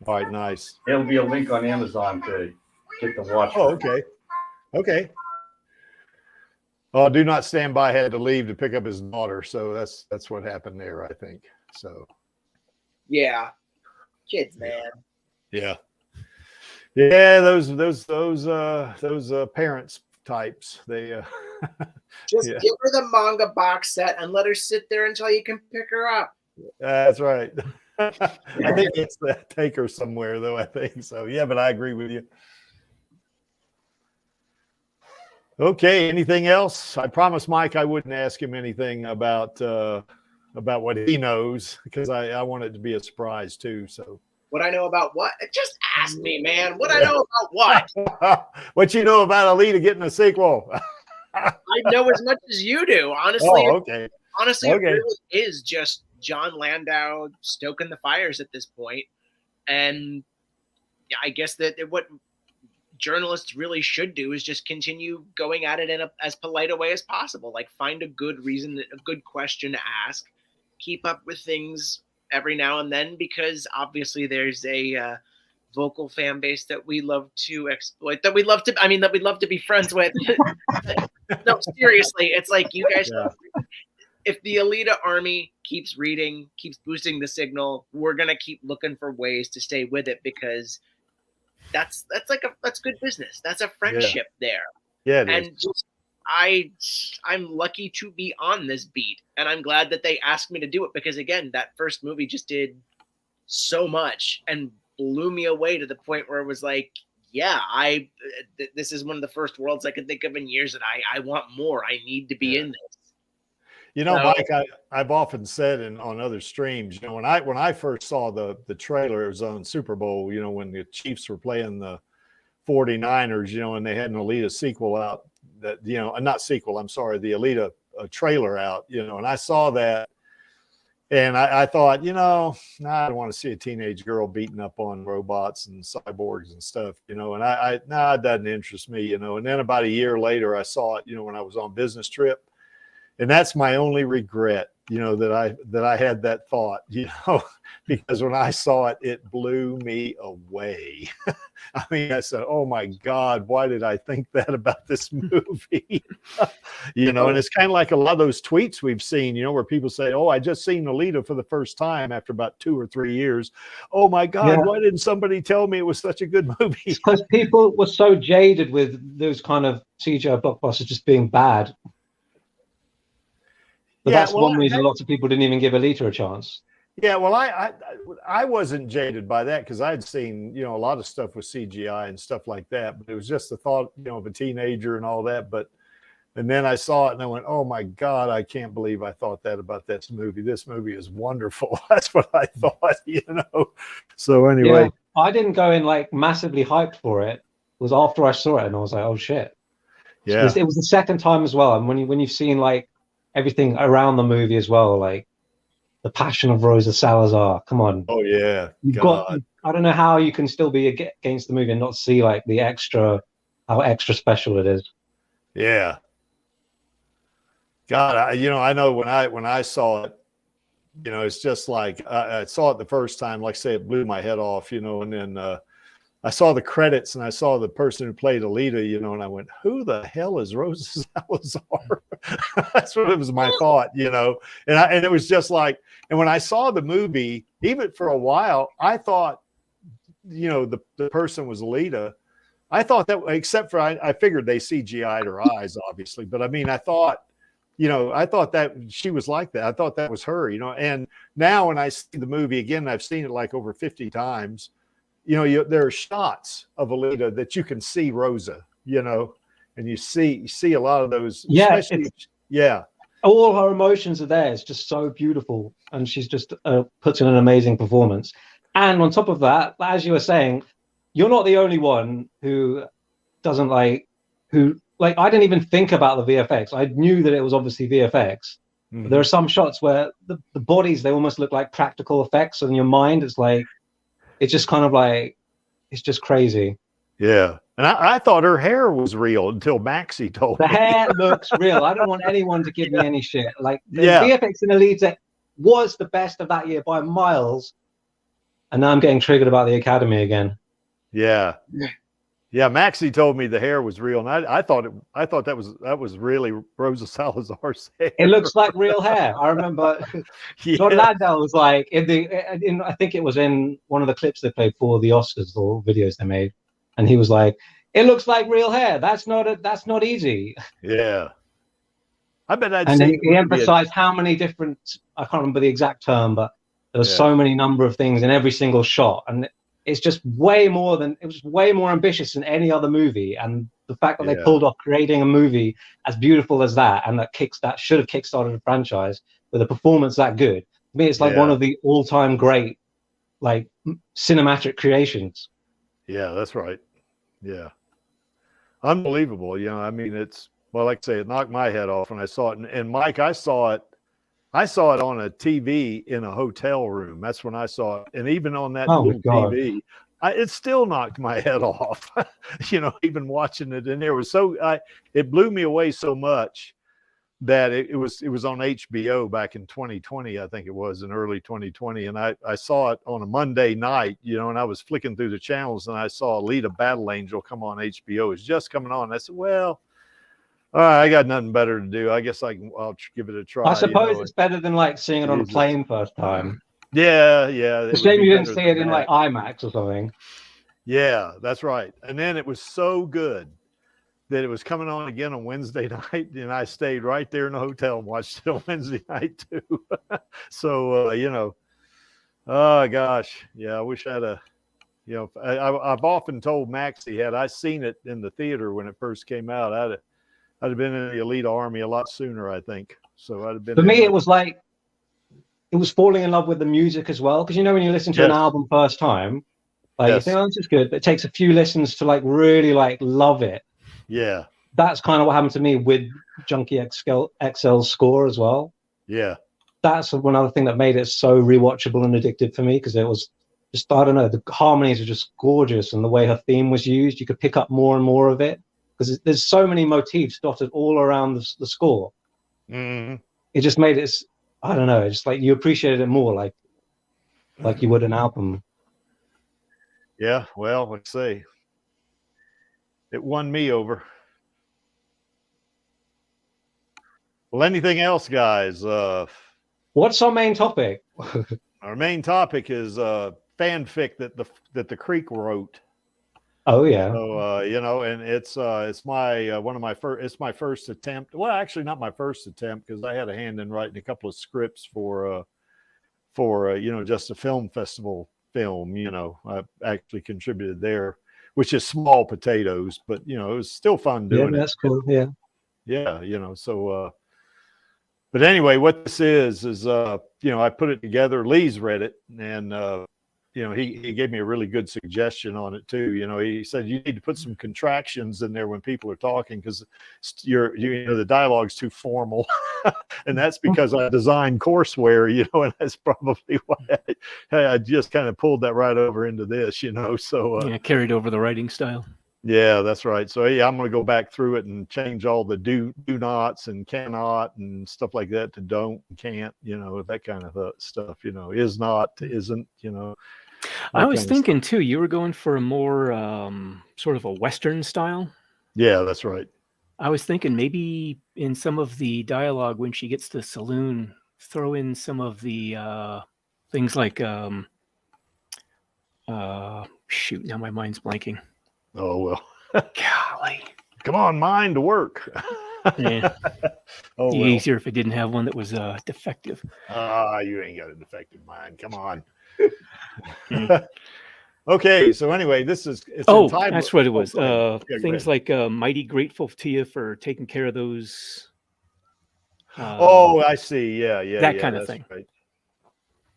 All right, nice. There'll be a link on Amazon to get the watch. Oh, okay. Okay. Oh, do not stand by had to leave to pick up his daughter, so that's what happened there, I think. So yeah, kids, man. Yeah, yeah. Those parents types. They just give her the manga box set and let her sit there until you can pick her up. That's right. I think it's that take her somewhere though. I think so. Yeah, but I agree with you. Okay, anything else? I promised Mike I wouldn't ask him anything about what he knows because I want it to be a surprise too. So what I know about what? Just ask me, man. What I know about what? What you know about Alita getting a sequel? I know as much as you do, honestly. Oh, okay. Honestly, it really is just John Landau stoking the fires at this point. And I guess that what journalists really should do is just continue going at it in as polite a way as possible. Like find a good reason, a good question to ask, keep up with things every now and then, because obviously there's a vocal fan base that we love to exploit, that we'd love to be friends with. No, seriously, it's like, you guys, if the Alita Army keeps reading, keeps boosting the signal, we're going to keep looking for ways to stay with it, because that's good business. That's a friendship there. Yeah, it and is. just I'm lucky to be on this beat, and I'm glad that they asked me to do it, because again, that first movie just did so much and blew me away to the point where it was like, yeah, this is one of the first worlds I could think of in years that I want more. I need to be in this. You know, Mike, I've often said on other streams, you know, when I first saw the trailer, it was on Super Bowl, you know, when the Chiefs were playing the 49ers, you know, and they had an Alita sequel out, that, you know, not sequel, I'm sorry, the Alita trailer out, you know, and I saw that, and I thought, you know, I don't want to see a teenage girl beating up on robots and cyborgs and stuff, you know, and it doesn't interest me, you know. And then about a year later, I saw it, you know, when I was on business trip. And that's my only regret, you know, that I had that thought, you know, because when I saw it, it blew me away. I mean, I said, oh my God, why did I think that about this movie? You know, and it's kind of like a lot of those tweets we've seen, you know, where people say, oh, I just seen Alita for the first time after about 2 or 3 years. Oh my God, why didn't somebody tell me it was such a good movie? Because people were so jaded with those kind of CGI blockbusters just being bad. But that's one reason lots of people didn't even give Alita a chance. Yeah, well, I wasn't jaded by that, because I'd seen, you know, a lot of stuff with CGI and stuff like that. But it was just the thought, you know, of a teenager and all that. And then I saw it and I went, oh my God, I can't believe I thought that about this movie. This movie is wonderful. That's what I thought, you know. So anyway, yeah, I didn't go in like massively hyped for it. It was after I saw it and I was like, oh shit. Yeah, it was the second time as well. And when you've seen like everything around the movie as well, like the passion of Rosa Salazar. Come on. Oh yeah. I don't know how you can still be against the movie and not see like how extra special it is. Yeah. God, you know, I know when I saw it, you know, it's just like I saw it the first time, like I say, it blew my head off, you know, and then I saw the credits and I saw the person who played Alita, you know, and I went, who the hell is Rosa Salazar? That's what it was, my thought, you know. And it was just like, and when I saw the movie, even for a while, I thought, you know, the person was Alita. I thought that, except for I figured they CGI'd her eyes, obviously. But I mean, I thought, you know, I thought that she was like that. I thought that was her, you know. And now when I see the movie again, I've seen it like over 50 times. You know, there are shots of Alita that you can see Rosa, you know, and you see a lot of those. Yeah, all her emotions are there. It's just so beautiful, and she's just puts in an amazing performance. And on top of that, as you were saying, you're not the only one who doesn't like. I didn't even think about the VFX. I knew that it was obviously VFX. But there are some shots where the bodies, they almost look like practical effects, and in your mind, it's like. It's just kind of like, it's just crazy. Yeah. And I thought her hair was real until Maxie told me. The hair looks real. I don't want anyone to give me any shit. Like, the VFX in Alita was the best of that year by miles. And now I'm getting triggered about the Academy again. Yeah. Yeah, Maxie told me the hair was real, and I thought that was really Rosa Salazar's hair. It looks like real hair. I remember John Landau was like I think it was in one of the clips they played for the Oscars or videos they made, and he was like, "It looks like real hair. That's not easy." Yeah, I bet I'd. And he emphasized how many different, I can't remember the exact term, but there was so many number of things in every single shot, and it's just way more ambitious than any other movie. And the fact that they pulled off creating a movie as beautiful as that, and that should have kickstarted a franchise with a performance that good. To me, it's like one of the all-time great, like, cinematic creations. Yeah, that's right. Yeah. Unbelievable. You know, I mean, like I say, it knocked my head off when I saw it. And Mike, I saw it on a TV in a hotel room. That's when I saw it. And even on that little TV, it still knocked my head off. You know, even watching it in there was it blew me away so much that it was on HBO back in 2020, I think it was in early 2020, and I saw it on a Monday night, you know, and I was flicking through the channels and I saw Alita Battle Angel come on HBO. It's just coming on. I said, well, all right, I got nothing better to do. I guess I'll give it a try. I suppose you know? it's better than like seeing it on a plane first time. Yeah. It's a shame you didn't see it in like IMAX or something. Yeah, that's right. And then it was so good that it was coming on again on Wednesday night, and I stayed right there in the hotel and watched it on Wednesday night too. So you know, oh gosh, yeah, I wish I'd you know, I've often told Maxie, had I seen it in the theater when it first came out, I'd have been in the Alita Army a lot sooner, I think. So I'd have been. For me, it was like it was falling in love with the music as well, because you know when you listen to an album first time, like you think, oh, this is good, but it takes a few listens to like really like love it. Yeah, that's kind of what happened to me with Junkie XL's score as well. Yeah, that's one other thing that made it so rewatchable and addictive for me, because it was just, I don't know, the harmonies are just gorgeous, and the way her theme was used, you could pick up more and more of it, because there's so many motifs dotted all around the score. Mm-hmm. It just made it, I don't know, it's just like you appreciated it more, like you would an album. Yeah, well, let's see. It won me over. Well, anything else, guys? What's our main topic? Our main topic is fanfic that the Creek wrote. Oh yeah. So you know, and it's my it's my first attempt. Well, actually, not my first attempt, because I had a hand in writing a couple of scripts for you know, just a film festival film. You know, I actually contributed there, which is small potatoes, but you know, it was still fun doing it. That's cool. Yeah. Yeah, you know, so but anyway, what this is you know, I put it together. Lee's read it, and you know, he gave me a really good suggestion on it too. You know, he said you need to put some contractions in there when people are talking, because you know, the dialogue's too formal, and that's because I designed courseware, you know, and that's probably why I just kind of pulled that right over into this, you know. So yeah, carried over the writing style. Yeah, that's right. So yeah, I'm going to go back through it and change all the do nots and cannot and stuff like that to don't and can't, you know, that kind of stuff, you know, is not to isn't, you know. I was thinking too, you were going for a more sort of a Western style. Yeah, that's right. I was thinking maybe in some of the dialogue when she gets to the saloon, throw in some of the things like shoot, now my mind's blanking. Oh well. Golly. Come on, mind to work. Yeah. Oh, well. Easier if it didn't have one that was defective. You ain't got a defective mind. Come on. Okay, so anyway, it's entitled, that's what it was. Yeah, things like mighty grateful to you for taking care of those. Oh, I see. Yeah, that kind of thing. Right.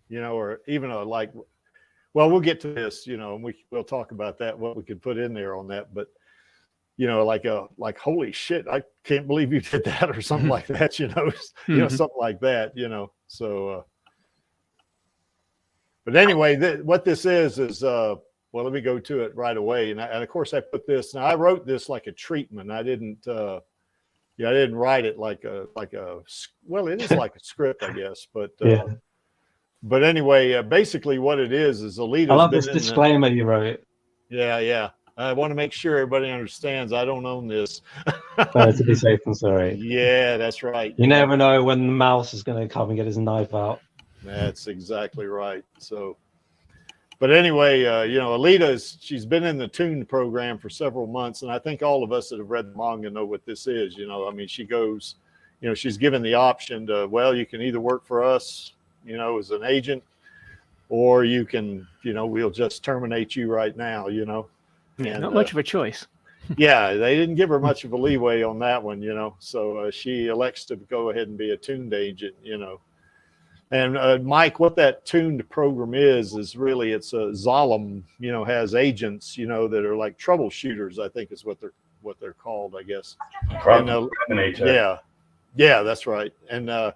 You know, or even like, well, we'll get to this, you know, and we'll talk about that, what we could put in there on that. But, you know, like holy shit, I can't believe you did that, or something like that, you know, you know, something like that, you know. So, but anyway, what this is well, let me go to it right away. And of course I put this, now I wrote this like a treatment. I didn't, I didn't write it like a, well, it is like a script, I guess, but, yeah. But anyway, basically what it is Alita. I love this disclaimer you wrote. Yeah. I want to make sure everybody understands I don't own this. To be safe and sorry. Yeah, that's right. You never know when the mouse is going to come and get his knife out. That's exactly right. So, but anyway, you know, Alita she's been in the Toon program for several months, and I think all of us that have read the manga know what this is. You know, I mean, she goes, you know, she's given the option to, well, you can either work for us, you know, as an agent, or you can, you know, we'll just terminate you right now, you know. Yeah, and, not much of a choice. Yeah, they didn't give her much of a leeway on that one, you know. So she elects to go ahead and be a tuned agent, you know. And Mike, what that tuned program is really, it's a Zalem, you know, has agents, you know, that are like troubleshooters, I think is what they're called, I guess. And, yeah, that's right. And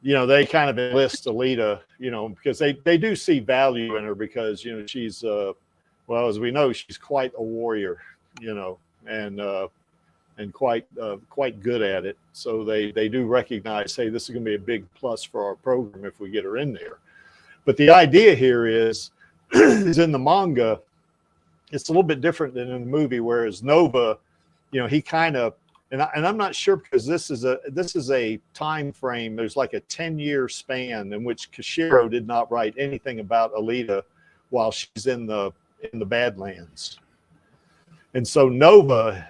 you know, they kind of enlist Alita, you know, because they do see value in her, because, you know, she's well, as we know, she's quite a warrior, you know, and and quite good at it. So they do recognize, hey, this is going to be a big plus for our program if we get her in there. But the idea here is in the manga, it's a little bit different than in the movie, whereas Nova, you know, he kind of, and I'm not sure, because this is a time frame. There's like a 10-year span in which Kishiro did not write anything about Alita while she's in the Badlands. And so Nova,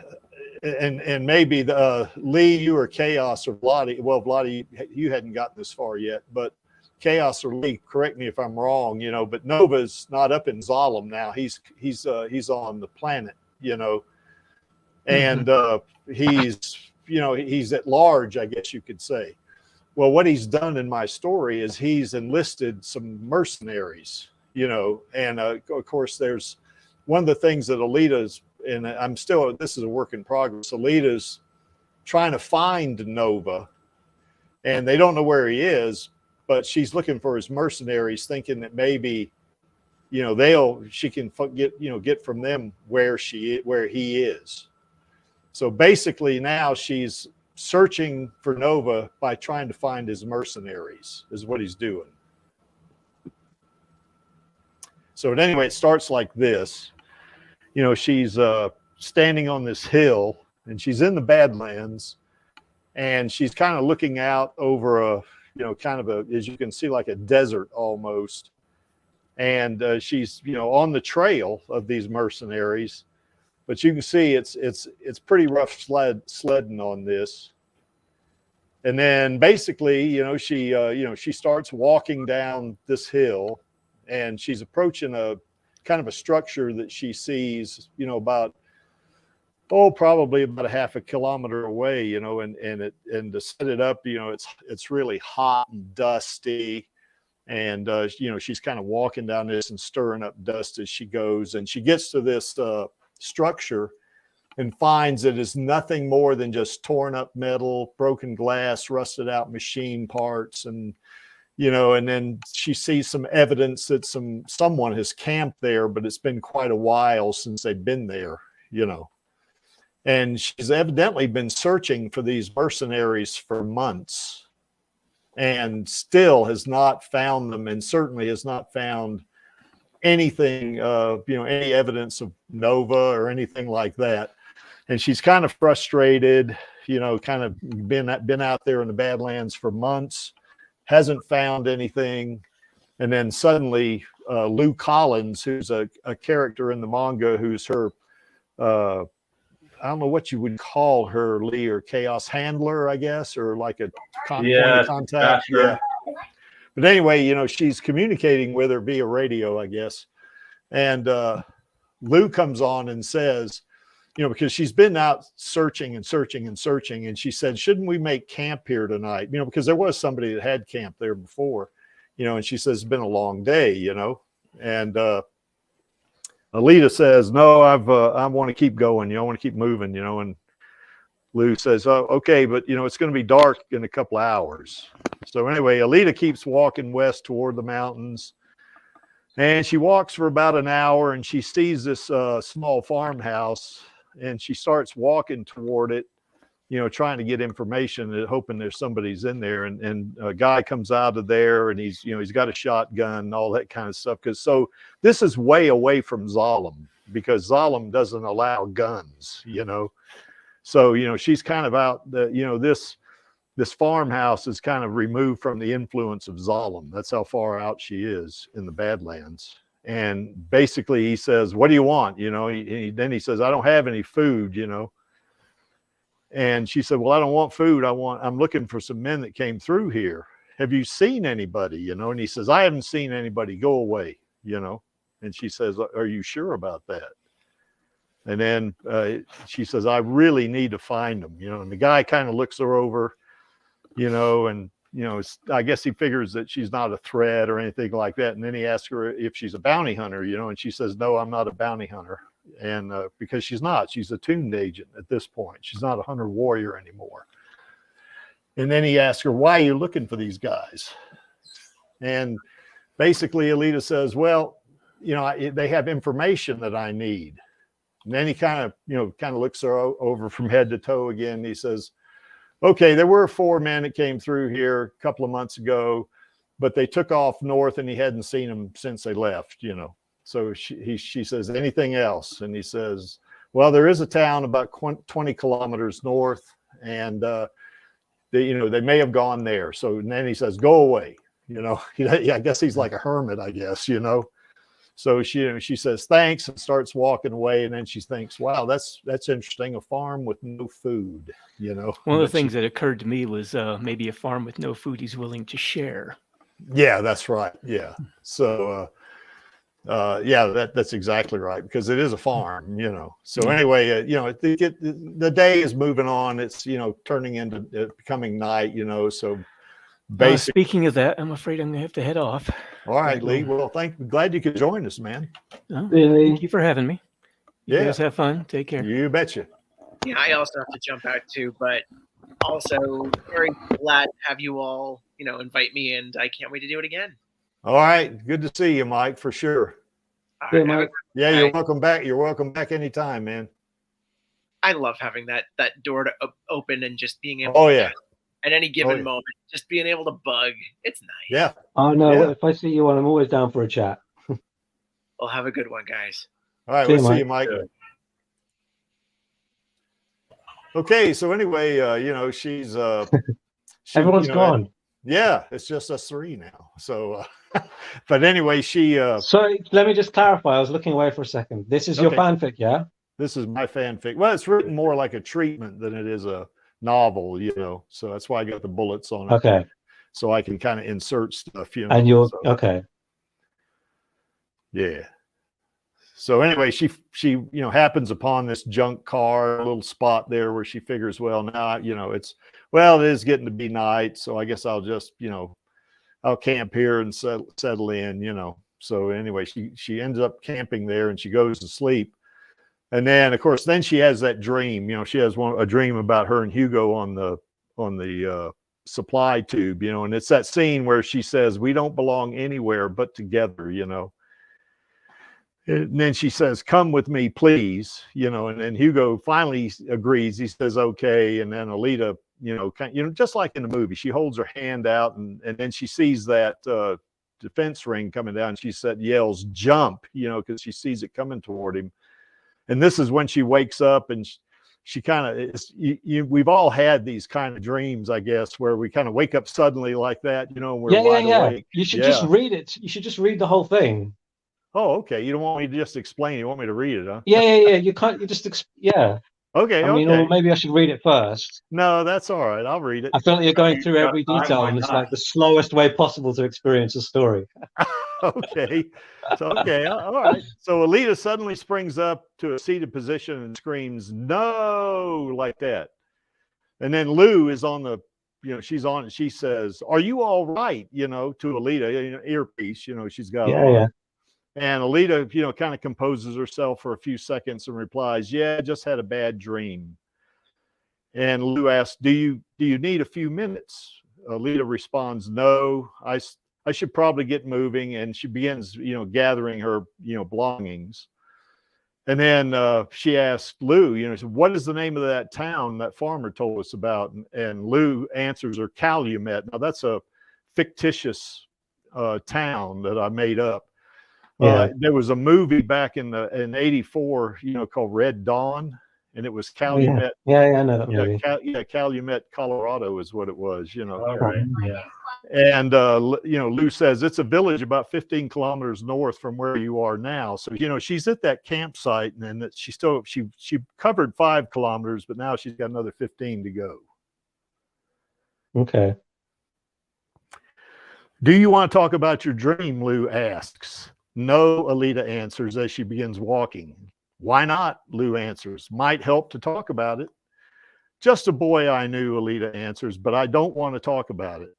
and maybe Lee, you or Chaos or Vladi, well, Vladi, you hadn't gotten this far yet, but Chaos or Lee, correct me if I'm wrong, you know, but Nova's not up in Zalem now. He's on the planet, you know, and he's at large, I guess you could say. Well, what he's done in my story is he's enlisted some mercenaries, you know, and of course there's one of the things that Alita's, and this is a work in progress. Alita's trying to find Nova, and they don't know where he is, but she's looking for his mercenaries, thinking that maybe, you know, she can get from them where he is. So basically now she's searching for Nova by trying to find his mercenaries, is what he's doing. So anyway, it starts like this. You know, she's standing on this hill, and she's in the Badlands, and she's kind of looking out over as you can see, like a desert almost. And she's, you know, on the trail of these mercenaries, but you can see it's pretty rough sledding on this. And then basically, you know, she starts walking down this hill, and she's approaching a kind of a structure that she sees, you know, probably about a half a kilometer away, you know, and to set it up, you know, it's really hot and dusty, and you know, she's kind of walking down this and stirring up dust as she goes, and she gets to this structure and finds that it's nothing more than just torn up metal, broken glass, rusted out machine parts, and you know, and then she sees some evidence that someone has camped there, but it's been quite a while since they've been there, you know. And she's evidently been searching for these mercenaries for months and still has not found them, and certainly has not found anything, you know, any evidence of Nova or anything like that. And she's kind of frustrated, you know, kind of been out there in the Badlands for months, hasn't found anything. And then suddenly Lou Collins, who's a character in the manga, who's her, I don't know what you would call her, Lee, or Chaos handler, I guess, or like a point of contact. Yeah. But anyway, you know, she's communicating with her via radio, I guess. And Lou comes on and says, you know, because she's been out searching and searching and searching, and she said, shouldn't we make camp here tonight? You know, because there was somebody that had camped there before, you know, and she says, it's been a long day, you know. And Alita says, no, I want to keep going, you know, I want to keep moving, you know. And Lou says, oh, okay, but, you know, it's going to be dark in a couple of hours. So anyway, Alita keeps walking west toward the mountains, and she walks for about an hour, and she sees this small farmhouse, and she starts walking toward it, you know, trying to get information and hoping there's somebody's in there. And a guy comes out of there, and he's got a shotgun and all that kind of stuff. So this is way away from Zalem, because Zalem doesn't allow guns, you know. So, you know, she's kind of out, you know, this farmhouse is kind of removed from the influence of Zalem. That's how far out she is in the Badlands. And basically he says, what do you want? You know, then he says, I don't have any food, you know. And she said, well, I don't want food. I'm looking for some men that came through here. Have you seen anybody? You know, and he says, I haven't seen anybody. Go away, you know. And she says, are you sure about that? And then she says, I really need to find them, you know. And the guy kind of looks her over, you know, and, you know, I guess he figures that she's not a threat or anything like that. And then he asks her if she's a bounty hunter, you know, and she says, no, I'm not a bounty hunter. And because she's not, she's a tuned agent at this point. She's not a hunter warrior anymore. And then he asks her, why are you looking for these guys? And basically Alita says, well, you know, they have information that I need. And then he kind of looks her over from head to toe again. He says, okay, there were 4 men that came through here a couple of months ago, but they took off north and he hadn't seen them since they left, So she says, anything else? And he says, well, there is a town about 20 kilometers north, and they may have gone there. So and then he says, go away. I guess he's like a hermit, I guess, So she says thanks and starts walking away, and then she thinks, wow, that's interesting, a farm with no food. One of the things that occurred to me was maybe a farm with no food he's willing to share. Yeah, that's right. Yeah. So that's exactly right, because it is a farm, So anyway, the day is moving on. It's turning into becoming night, So basically, speaking of that, I'm afraid I'm gonna have to head off. All right, Lee. Well, glad you could join us, man. Really? Thank you for having me. You guys have fun. Take care. You betcha. Yeah, I also have to jump out too, but also very glad to have you all, invite me, and I can't wait to do it again. All right. Good to see you, Mike, for sure. Right, Mike. Yeah, you're welcome back. You're welcome back anytime, man. I love having that door to open and just being able to at any given moment, just being able to bug. It's nice. Yeah. Oh, no. If I see you on, I'm always down for a chat. Well, have a good one, guys. All right. We'll see you, Mike. Okay. So anyway, she's everyone's gone. Yeah. It's just us 3 now. So, but anyway, sorry, let me just clarify. I was looking away for a second. This is your fanfic, yeah? This is my fanfic. Well, it's written more like a treatment than it is a novel, so that's why I got the bullets on it. Okay. So I can kind of insert stuff, And you're okay. Yeah. So anyway, she happens upon this junk car, a little spot there where she figures, well, now it is getting to be night, so I guess I'll just I'll camp here and settle in, So anyway, she ends up camping there, and she goes to sleep. And then, of course, she has that dream. She has a dream about her and Hugo on the supply tube. And it's that scene where she says, "We don't belong anywhere but together." And then she says, "Come with me, please." And then Hugo finally agrees. He says, "Okay." And then Alita, just like in the movie, she holds her hand out, and then she sees that defense ring coming down. She yells, "Jump!" Because she sees it coming toward him. And this is when she wakes up, and she kind of we've all had these kind of dreams, I guess, where we kind of wake up suddenly like that, and we're wide awake. You should just read it. You should just read the whole thing. Oh, okay. You don't want me to just explain. You want me to read it, huh? Yeah. You can't. You just Okay. I mean, or maybe I should read it first. No, that's all right. I'll read it. I feel like you're going through every detail, and it's like the slowest way possible to experience a story. Okay. So, all right. So Alita suddenly springs up to a seated position and screams, "No!" like that. And then Lou is on the, she's on it. She says, "Are you all right?" To Alita, earpiece, she's got on. Yeah. And Alita, kind of composes herself for a few seconds and replies, "Yeah, I just had a bad dream." And Lou asks, "Do you need a few minutes?" Alita responds, "No, I should probably get moving." And she begins, gathering her, belongings. And then she asks Lou, "What is the name of that town that farmer told us about?" And Lou answers her, "Calumet." Now that's a fictitious town that I made up. Yeah. There was a movie back in '84, called Red Dawn, and it was Calumet. Yeah, I know that movie. Calumet, Colorado is what it was. All right. Yeah. And Lou says it's a village about 15 kilometers north from where you are now. So she's at that campsite, and that she covered 5 kilometers, but now she's got another 15 to go. Okay. "Do you want to talk about your dream?" Lou asks. "No," Alita answers as she begins walking. "Why not?" Lou answers. "Might help to talk about it." "Just a boy I knew," Alita answers, "but I don't want to talk about it."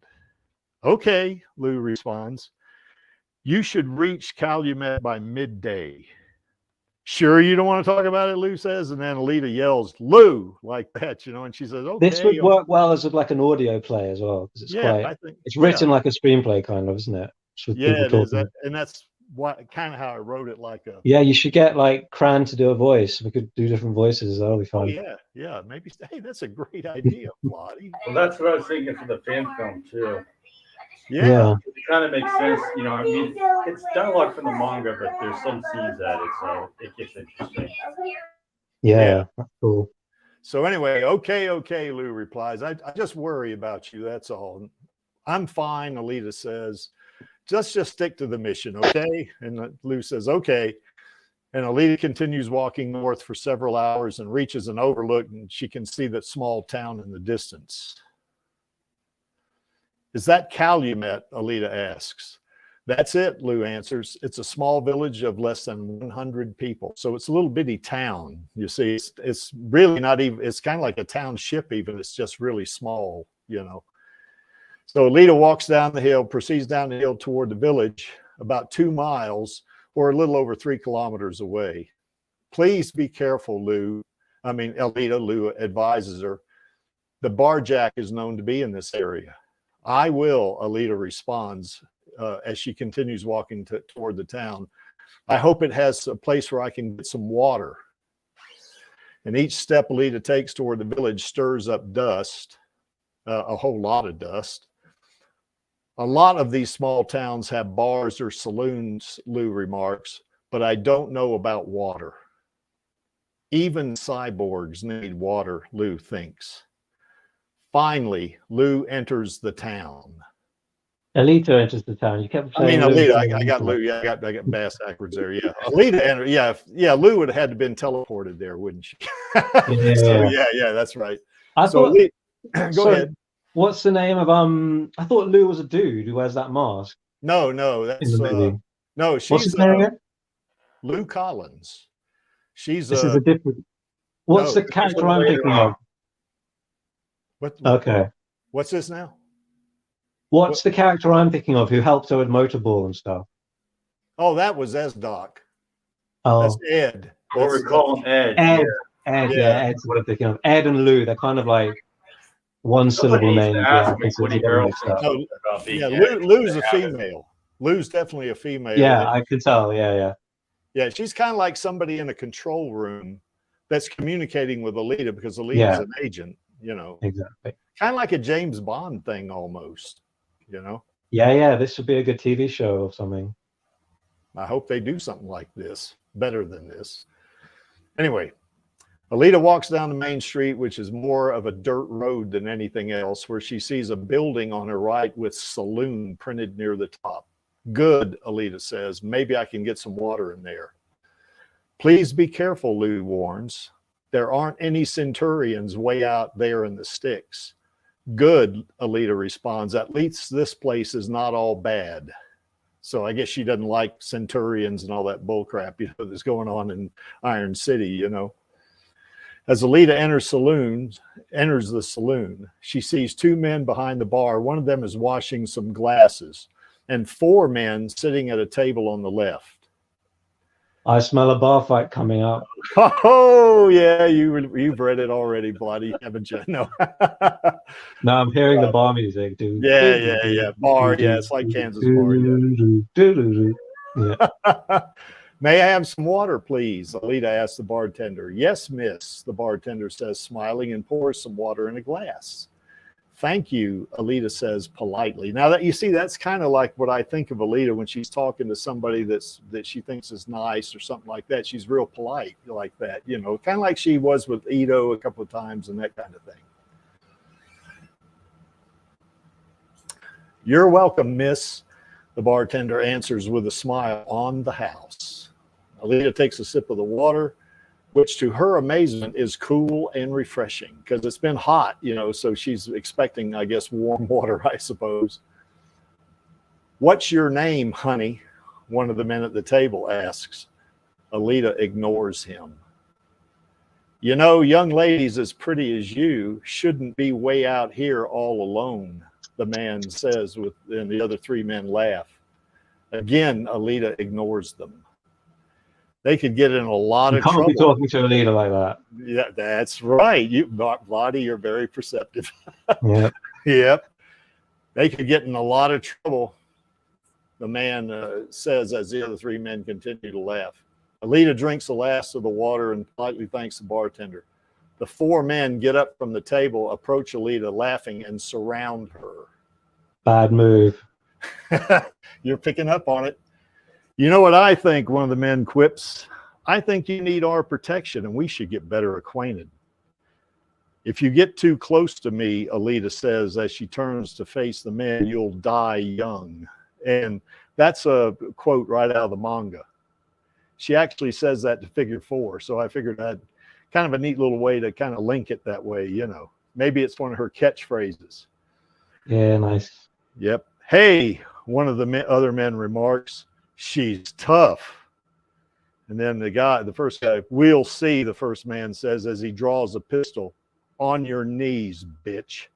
"Okay," Lou responds. "You should reach Calumet by midday." "Sure you don't want to talk about it?" Lou says. And then Alita yells, "Lou," like that, and she says, "Okay." This would work well as like an audio play as well, because it's I think it's written like a screenplay kind of, isn't it? Yeah, it is. And that's what kind of how I wrote it, like a. Yeah, you should get like Kran to do a voice. We could do different voices. That'll be fun. Oh yeah, maybe. Hey, that's a great idea, Lottie. Well, that's what I was thinking for the fan film too. Yeah. It kind of makes sense, you know. I mean, it's dialogue from the manga, but there's some scenes added, so it gets interesting. Yeah, that's cool. So anyway, okay, Lou replies. I just worry about you. That's all. I'm fine, Alita says. Just stick to the mission, okay? And Lou says, okay. And Alita continues walking north for several hours and reaches an overlook, and she can see that small town in the distance. Is that Calumet? Alita asks. That's it, Lou answers. It's a small village of less than 100 people. So it's a little bitty town. You see, it's really not even, it's kind of like a township even. It's just really small, you know. So Alita walks down the hill, proceeds down the hill toward the village, about 2 miles or a little over 3 kilometers away. Please be careful, Alita, Lou advises her. The barjack is known to be in this area. I will, Alita responds as she continues walking toward the town. I hope it has a place where I can get some water. And each step Alita takes toward the village stirs up dust, a whole lot of dust. A lot of these small towns have bars or saloons, Lou remarks, but I don't know about water. Even cyborgs need water, Lou thinks. Finally, Lou enters the town. Alita enters the town. You kept saying Alita. I got Lou. Yeah, I got bass backwards there. Yeah, Alita entered. Yeah. Lou would have had to been teleported there, wouldn't she? Yeah. So, yeah, that's right. Go ahead. What's the name of I thought Lou was a dude who wears that mask. No, that's no. She's what's his name again? Lou Collins. She's this is a different. What's the character I'm thinking of? Okay. What's this now? What's the character I'm thinking of who helped her with Motorball and stuff? Oh, that was S-Doc. Oh, that's Ed. Or we call him Ed. Ed, Ed's what I'm thinking of. Ed and Lou, they're kind of like one syllable names. Lou's a female. Lou's definitely a female. Yeah, I could tell. Yeah. Yeah, she's kind of like somebody in a control room that's communicating with Alita because Alita's an agent, you know. Exactly. Kind of like a James Bond thing almost, you know. Yeah, this would be a good TV show or something. I hope they do something like this, better than this. Anyway, Alita walks down the main street, which is more of a dirt road than anything else, where she sees a building on her right with saloon printed near the top. Good, Alita says. Maybe I can get some water in there. Please be careful, Lou warns. There aren't any centurions way out there in the sticks. Good, Alita responds. At least this place is not all bad. So I guess she doesn't like centurions and all that bullcrap, you know, that's going on in Iron City, you know. As Alita enters the saloon, she sees 2 men behind the bar. One of them is washing some glasses, and 4 men sitting at a table on the left. I smell a bar fight coming up. Oh yeah, you've read it already, Bloody, haven't you? No. No, I'm hearing the bar music, dude. Yeah. Bar, it's like Kansas bar. Yeah. May I have some water, please? Alita asks the bartender. Yes, miss, the bartender says, smiling, and pours some water in a glass. Thank you, Alita says politely. Now that you see, that's kind of like what I think of Alita when she's talking to somebody that she thinks is nice or something like that. She's real polite like that, you know, kind of like she was with Ito a couple of times and that kind of thing. You're welcome, miss, the bartender answers with a smile on the house. Alita takes a sip of the water, which to her amazement is cool and refreshing because it's been hot, you know, so she's expecting, I guess, warm water, I suppose. What's your name, honey? One of the men at the table asks. Alita ignores him. You know, young ladies as pretty as you shouldn't be way out here all alone, the man says, and the other 3 men laugh. Again, Alita ignores them. They could get in a lot of trouble. You can't be talking to a leader like that. Yeah, that's right. Lottie, you're very perceptive. Yep. Yep. They could get in a lot of trouble the man says as the other three men continue to laugh. Alita drinks the last of the water and politely thanks the bartender. The four men get up from the table, approach Alita laughing, and surround her. Bad move. You're picking up on it. You know what I think? One of the men quips. I think you need our protection and we should get better acquainted. If you get too close to me, Alita says as she turns to face the men, you'll die young. And that's a quote right out of the manga. She actually says that to Figure 4. So I figured that kind of a neat little way to kind of link it that way, you know. Maybe it's one of her catchphrases. Yeah, nice. Yep. Hey, one of the other men remarks, she's tough. And then the first guy, we'll see, the first man says as he draws a pistol. On your knees, bitch.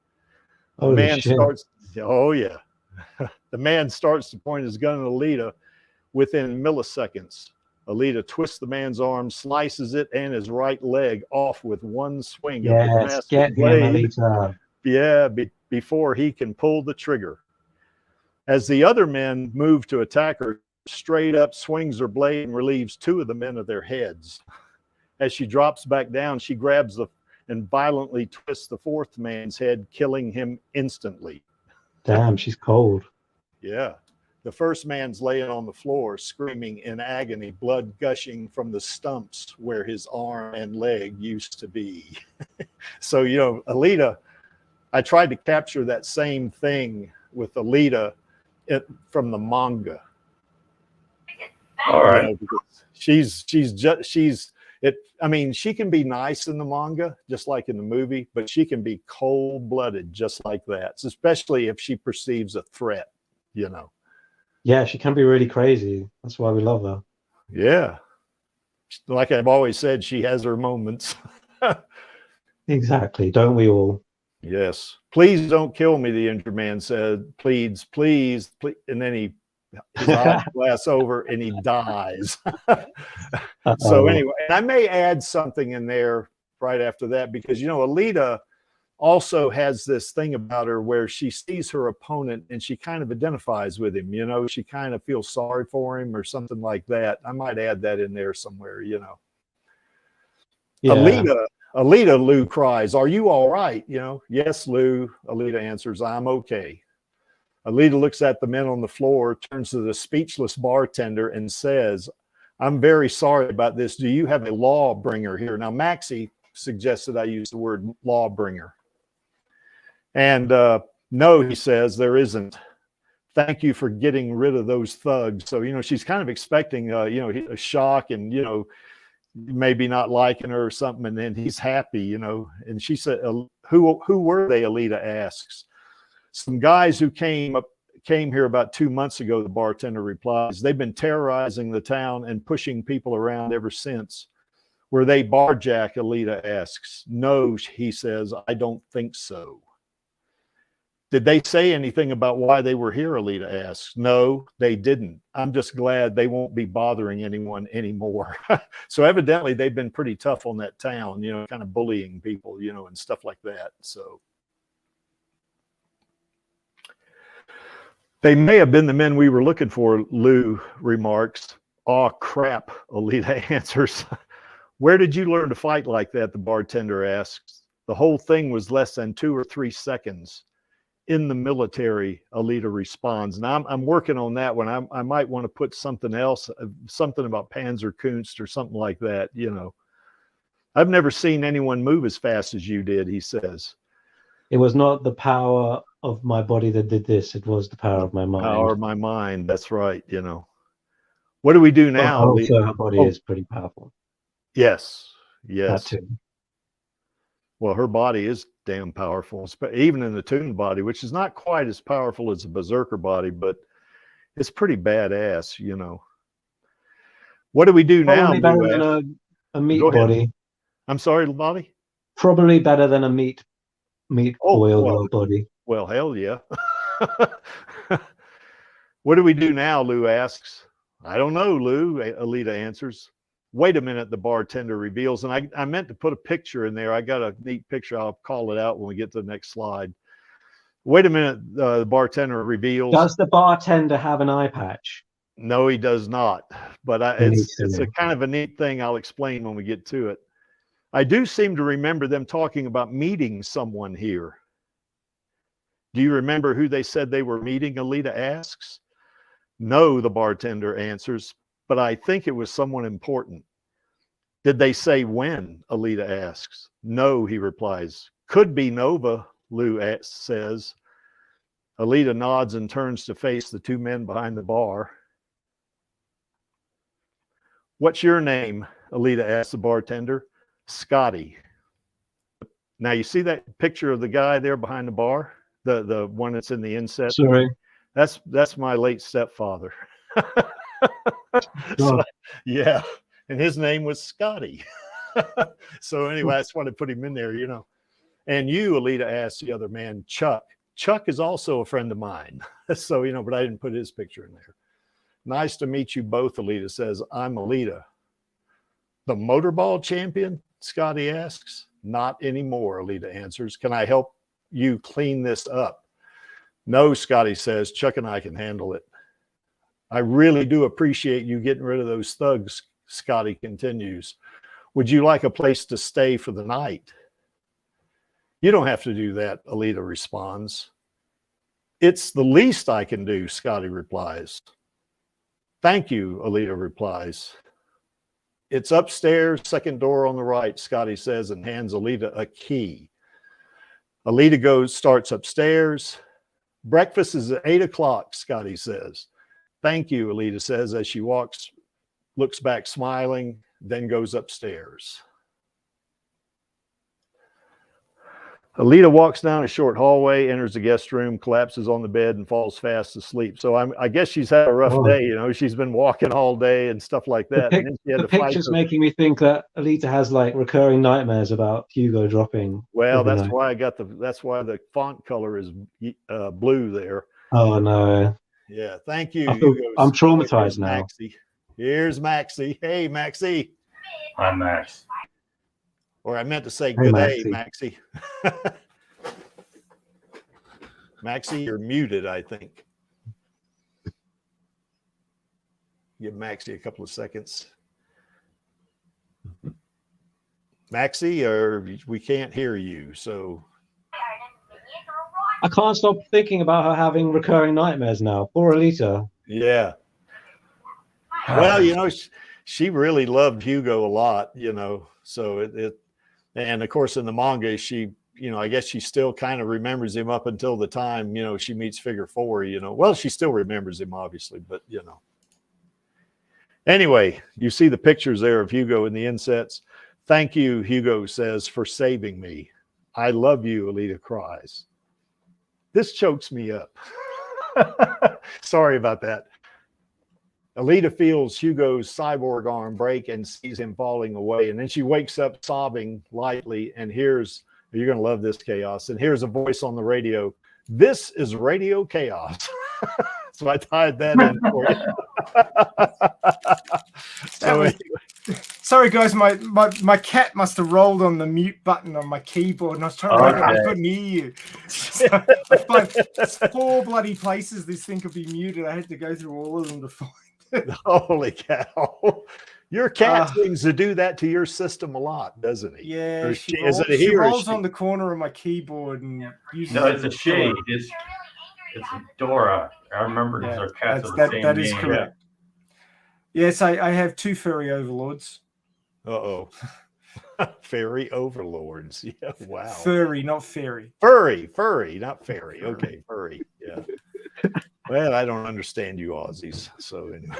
The man starts, oh yeah. The man starts to point his gun at Alita within milliseconds. Alita twists the man's arm, slices it and his right leg off with one swing of the massive blade. Yeah, before he can pull the trigger. As the other men move to attack her, straight up swings her blade and relieves two of the men of their heads. As she drops back down, she grabs and violently twists the fourth man's head, killing him instantly. Damn, she's cold. Yeah. The first man's laying on the floor, screaming in agony, blood gushing from the stumps where his arm and leg used to be. So, you know, Alita, I tried to capture that same thing with Alita from the manga. All right. You know, I mean, she can be nice in the manga, just like in the movie, but she can be cold-blooded just like that, especially if she perceives a threat, you know. Yeah, she can be really crazy. That's why we love her. Yeah. Like I've always said, she has her moments. Exactly. Don't we all? Yes. Please don't kill me, the injured man said. Please, please, please. And then his eyes glass over and he dies. So anyway, and I may add something in there right after that because, you know, Alita also has this thing about her where she sees her opponent and she kind of identifies with him, you know, she kind of feels sorry for him or something like that. I might add that in there somewhere, you know. Yeah. Alita, Lou cries, are you all right? You know, yes, Lou, Alita answers, I'm okay. Alita looks at the men on the floor, turns to the speechless bartender and says, I'm very sorry about this. Do you have a law bringer here? Now, Maxie suggested I use the word law bringer. And no, he says, there isn't. Thank you for getting rid of those thugs. So, you know, she's kind of expecting, you know, a shock and, you know, maybe not liking her or something. And then he's happy, you know. And she said, who were they? Alita asks. Some guys who came here about 2 months ago, the bartender replies. They've been terrorizing the town and pushing people around ever since. Were they barjack? Alita asks. No, he says, I don't think so. Did they say anything about why they were here? Alita asks. No, they didn't. I'm just glad they won't be bothering anyone anymore. So evidently they've been pretty tough on that town, you know, kind of bullying people, you know, and stuff like that. So they may have been the men we were looking for, Lou remarks. Aw, crap, Alita answers. Where did you learn to fight like that? The bartender asks. The whole thing was less than 2 or 3 seconds. In the military, Alita responds. And I'm working on that one. I might want to put something else, something about Panzerkunst or something like that, you know. I've never seen anyone move as fast as you did, he says. It was not the power of my body that did this. It was the power of my mind. Power of my mind. That's right, you know. What do we do now? But also, her body is pretty powerful. Yes, yes. That too. Well, her body is damn powerful, even in the Toon body, which is not quite as powerful as a Berserker body, but it's pretty badass, you know. What do we do Probably now? Better than a meat body. I'm sorry, Bobby? Probably better than a meat boiled body. Well, hell yeah. What do we do now? Lou asks. I don't know, Lou, Alita answers. Wait a minute, the bartender reveals. And I meant to put a picture in there. I got a neat picture. I'll call it out when we get to the next slide. Wait a minute. The bartender reveals. Does the bartender have an eye patch? No, he does not. But it's a kind of a neat thing. I'll explain when we get to it. I do seem to remember them talking about meeting someone here. Do you remember who they said they were meeting? Alita asks. No, the bartender answers, but I think it was someone important. Did they say when? Alita asks. No, he replies. Could be Nova, Lou says. Alita nods and turns to face the two men behind the bar. What's your name? Alita asks the bartender. Scotty. Now you see that picture of the guy there behind the bar? The one that's in the inset? Sorry. That's my late stepfather. So, yeah. And his name was Scotty. So anyway, that's why I put him in there, you know. And you, Alita asked the other man, Chuck. Chuck is also a friend of mine. So, you know, but I didn't put his picture in there. Nice to meet you both, Alita says. I'm Alita. The motorball champion? Scotty asks. Not anymore, Alita answers. Can I help you clean this up? No, Scotty says. Chuck and I can handle it. I really do appreciate you getting rid of those thugs, Scotty continues. Would you like a place to stay for the night? You don't have to do that, Alita responds. It's the least I can do, Scotty replies. Thank you, Alita replies. It's upstairs, second door on the right, Scotty says, and hands Alita a key. Alita starts upstairs. Breakfast is at 8 o'clock, Scotty says. Thank you, Alita says as she looks back smiling, then goes upstairs. Alita walks down a short hallway, enters the guest room, collapses on the bed, and falls fast asleep. So I guess she's had a rough day. You know, she's been walking all day and stuff like that. The picture's making me think that Alita has like recurring nightmares about Hugo dropping. Well, that's why that's why the font color is blue there. Oh no. Yeah, thank you. I'm traumatized now. Maxie. Here's Maxie. Hey, Maxie. I'm Max. Or I meant to say good day, Maxie. Maxie, you're muted, I think. Give Maxie a couple of seconds. Maxie, or we can't hear you, so. I can't stop thinking about her having recurring nightmares now. Poor Alita. Yeah. Well, you know, she really loved Hugo a lot, you know, so and of course in the manga, she, you know, I guess she still kind of remembers him up until the time, you know, she meets Figure 4, you know. Well, she still remembers him, obviously, but, you know. Anyway, you see the pictures there of Hugo in the insets. Thank you, Hugo says, for saving me. I love you, Alita cries. This chokes me up. Sorry about that. Alita feels Hugo's cyborg arm break and sees him falling away. And then she wakes up sobbing lightly and hears, you're going to love this, Chaos, and hears a voice on the radio. This is Radio Chaos. So I tied that in for you. Sorry, guys, my cat must have rolled on the mute button on my keyboard, and I was trying to remember I couldn't hear you. So I find 4 bloody places this thing could be muted. I had to go through all of them to find it. Holy cow. Your cat seems to do that to your system a lot, doesn't he? Yeah, she rolls on the corner of my keyboard and uses No, it's a shade. It's Dora. I remember our cats are the same that is name. correct. Yes, I have 2 furry overlords. Uh-oh. Fairy overlords. Yeah, wow. Furry, not fairy. Furry, not fairy. Okay, furry. Yeah. Well, I don't understand you Aussies. So anyway.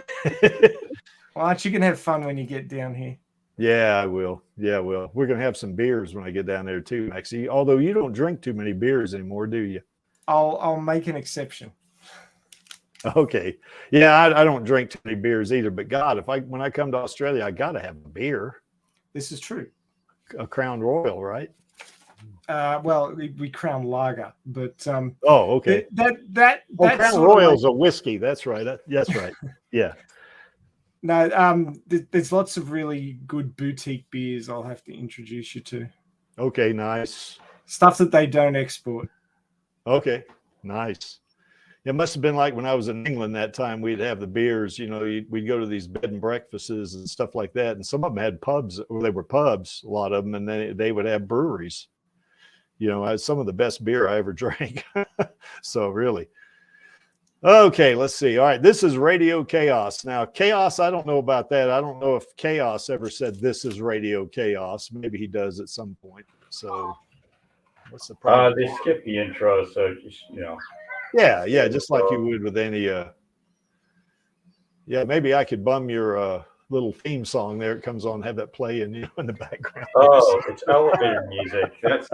Well, aren't you going to have fun when you get down here? Yeah, I will. Yeah, well, we're going to have some beers when I get down there too, Maxie. Although you don't drink too many beers anymore, do you? I'll make an exception. Okay. Yeah, I don't drink too many beers either. But God, when I come to Australia, I got to have a beer. This is true. A Crown Royal, right? Well, we Crown Lager, but oh, okay. That Crown Royal's a whiskey. That's right. That's right. Yeah. No, there's lots of really good boutique beers I'll have to introduce you to. Okay, nice. Stuff that they don't export. Okay, nice. It must have been like when I was in England that time. We'd have the beers, you know, we'd go to these bed and breakfasts and stuff like that. And some of them had pubs, or they were pubs, a lot of them, and they would have breweries. You know, I had some of the best beer I ever drank. So really. Okay, let's see. All right, this is Radio Chaos. Now, Chaos, I don't know about that. I don't know if Chaos ever said this is Radio Chaos. Maybe he does at some point. So what's the problem? They skipped the intro, so just, you know. Yeah, just like you would with any yeah, maybe I could bum your little theme song there. It comes on, have that play in the background. Oh, it's elevator music. That's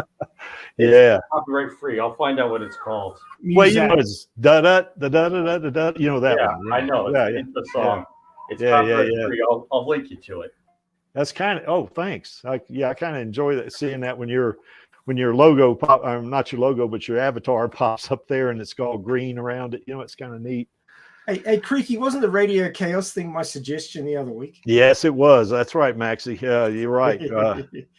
copyright free. I'll find out what it's called. Well, you know, it's da da da da da da da. You know that one. Yeah, I know. It's the song. It's copyright free. I'll link you to it. That's kind of. Oh, thanks. I kind of enjoy that, seeing that when your logo pop, not your logo, but your avatar pops up there and it's all green around it. You know, it's kind of neat. Hey, Creaky, wasn't the Radio Chaos thing my suggestion the other week? Yes, it was. That's right, Maxie. You're right.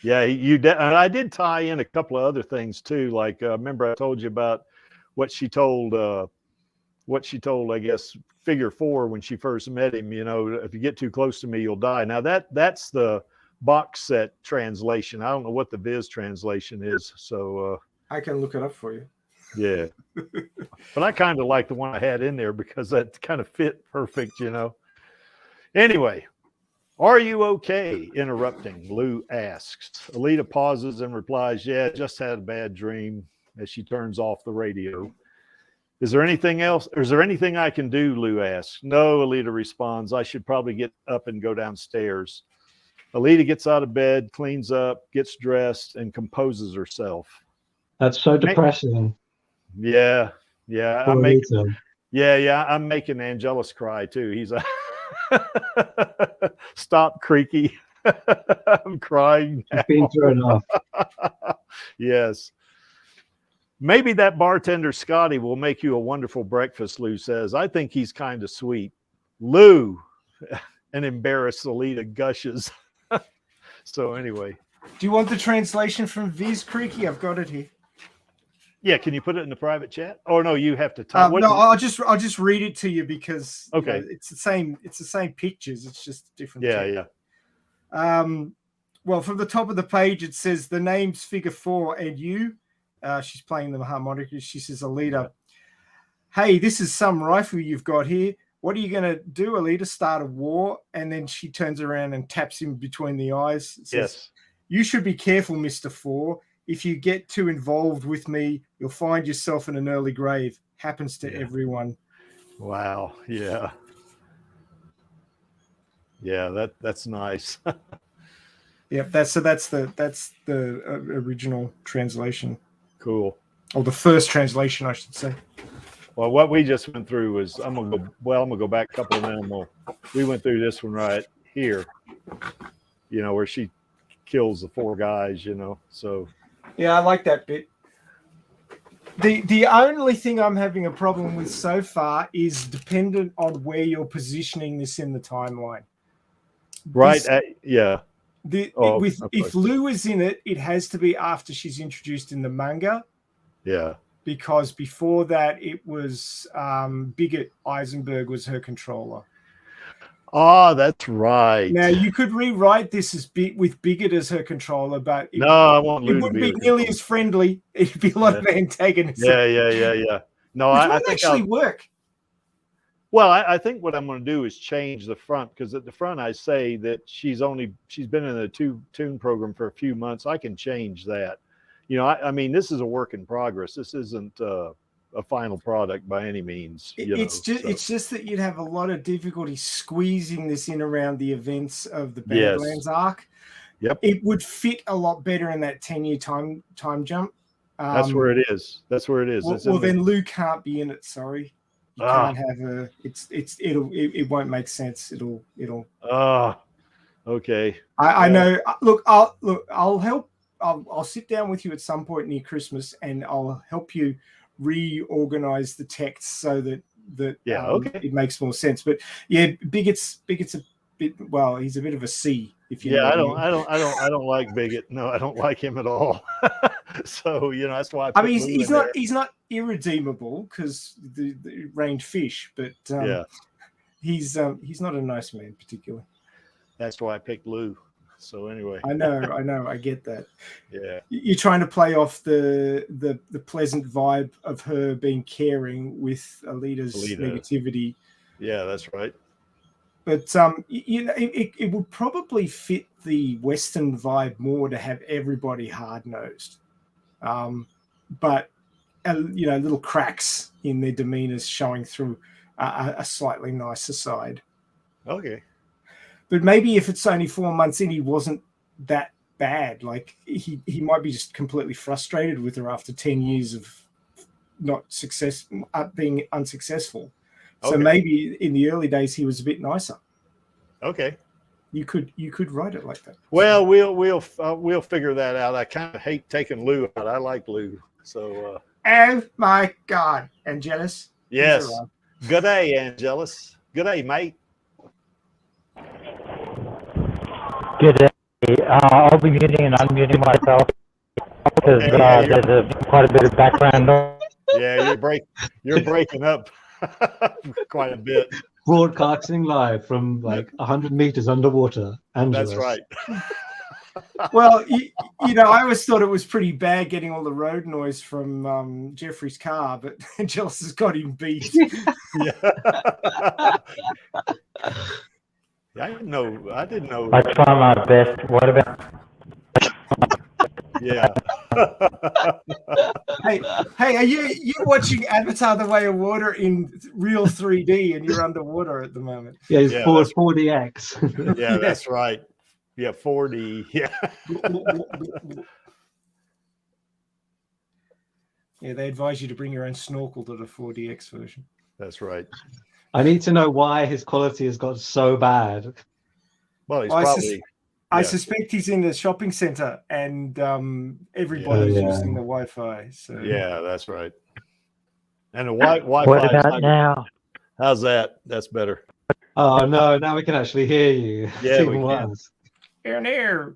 Yeah, and I did tie in a couple of other things too. Like, remember I told you about what she told, I guess, Figure 4 when she first met him. You know, if you get too close to me, you'll die. Now that's the box set translation. I don't know what the Viz translation is. So I can look it up for you. Yeah. But I kind of like the one I had in there because that kind of fit perfect, you know. Anyway, are you okay? Interrupting, Lou asks. Alita pauses and replies, yeah, just had a bad dream, as she turns off the radio. Is there anything else? Or is there anything I can do? Lou asks. No, Alita responds. I should probably get up and go downstairs. Alita gets out of bed, cleans up, gets dressed, and composes herself. That's so depressing. Yeah. I'm making Angelus cry too. He's stop, Creaky. I'm crying now. Been through enough. Yes. Maybe that bartender Scotty will make you a wonderful breakfast, Lou says. I think he's kind of sweet. Lou, an embarrassed Alita gushes. So anyway. Do you want the translation from Viz, Creaky? I've got it here. Yeah, can you put it in the private chat? Or no, you have to type. No, I'll just read it to you because okay, you know, it's the same pictures. It's just different. Yeah. Well, from the top of the page, it says the names Figure 4 and you. She's playing the harmonica. She says, Alita, hey, this is some rifle you've got here. What are you going to do, Alita? Start a war? And then she turns around and taps him between the eyes. Says, yes. You should be careful, Mr. 4. If you get too involved with me, you'll find yourself in an early grave. Happens to everyone. Wow. Yeah. Yeah, that's nice. Yeah, that's the original translation. Cool. Or the first translation, I should say. Well, what we just went through was I'm gonna go back a couple of minutes. We went through this one right here. You know, where she kills the 4 guys, you know. So yeah, I like that bit. The only thing I'm having a problem with so far is dependent on where you're positioning this in the timeline. Right. Yeah. If Lou is in it, it has to be after she's introduced in the manga. Yeah. Because before that, it was Bigot Eisenberg was her controller. Oh, that's right. Now you could rewrite this as with Bigot as her controller, but I won't. It wouldn't be nearly as friendly. It'd be a lot of antagonism. Yeah. No, I think actually work. Well, I think what I'm going to do is change the front, because at the front I say that she's been in the tune program for a few months. I can change that. You know, I mean, this is a work in progress. This isn't a final product by any means. It's just that you'd have a lot of difficulty squeezing this in around the events of the Badlands arc. Yep. It would fit a lot better in that 10-year time jump. That's where it is. Well, then Lou can't be in it. Sorry. You can't have it won't make sense. It'll. Okay. I know. I'll help. I'll sit down with you at some point near Christmas, and I'll help you reorganize the text so that it makes more sense. But yeah, Bigot's a bit. Well, he's a bit of a C If you know Yeah, what I don't like Bigot. No, I don't like him at all. So that's why. I mean, he's not irredeemable because the rained fish, but yeah, he's not a nice man particularly. that's why I picked Lou. So anyway, I know, I get that. Yeah, You're trying to play off the pleasant vibe of her being caring with Alita's negativity. Yeah, that's right. But it would probably fit the Western vibe more to have everybody hard nosed, but little cracks in their demeanors showing through a slightly nicer side. Okay. But maybe if it's only 4 months in, he wasn't that bad. Like he might be just completely frustrated with her after 10 years of being unsuccessful. So maybe in the early days he was a bit nicer. Okay. You could write it like that. Well, we'll figure that out. I kind of hate taking Lou out. I like Lou. So. Oh my God, Angelus. Yes. Good day, Angelus. Good day, mate. Good day. I'll be muting and unmuting myself because there's quite a bit of background noise. Yeah, you're breaking up quite a bit. Broadcasting live from like 100 meters underwater. Angelus. That's right. Well, I always thought it was pretty bad getting all the road noise from Jeffrey's car, but Angelus has got him beat. Yeah. I didn't know. I try my best. What about? Yeah. Hey, are you watching Avatar: The Way of Water in real 3D, and you're underwater at the moment? Yeah, it's 4DX. Yeah, that's right. Yeah, 4D. Yeah. Yeah, they advise you to bring your own snorkel to the 4DX version. That's right. I need to know why his quality has got so bad. Well, he's probably. I suspect he's in the shopping center, and everybody's using the Wi-Fi. So yeah, that's right. And the Wi-Fi. What about now? How's that? That's better. Oh no! Now we can actually hear you. Yeah, we can. Here.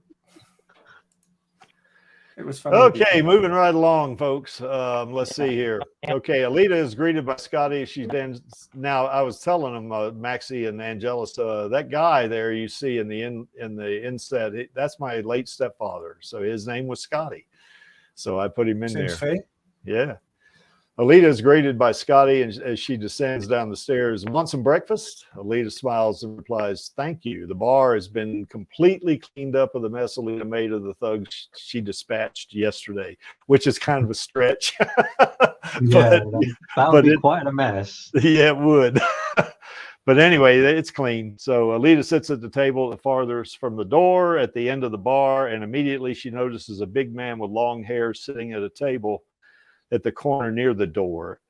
It was fun. Okay, moving right along, folks. Let's see here. Okay, Alita is greeted by Scotty. She's then now. I was telling them, Maxie and Angelus, that guy there you see in the inset. That's my late stepfather. So his name was Scotty. So I put him in there. Fair. Yeah. Alita is greeted by Scotty as she descends down the stairs. Want some breakfast? Alita smiles and replies, "Thank you. The bar has been completely cleaned up of the mess Alita made of the thugs she dispatched yesterday," which is kind of a stretch. That would be quite a mess. Yeah, it would. But anyway, it's clean. So Alita sits at the table at the farthest from the door at the end of the bar, and immediately she notices a big man with long hair sitting at a table at the corner near the door.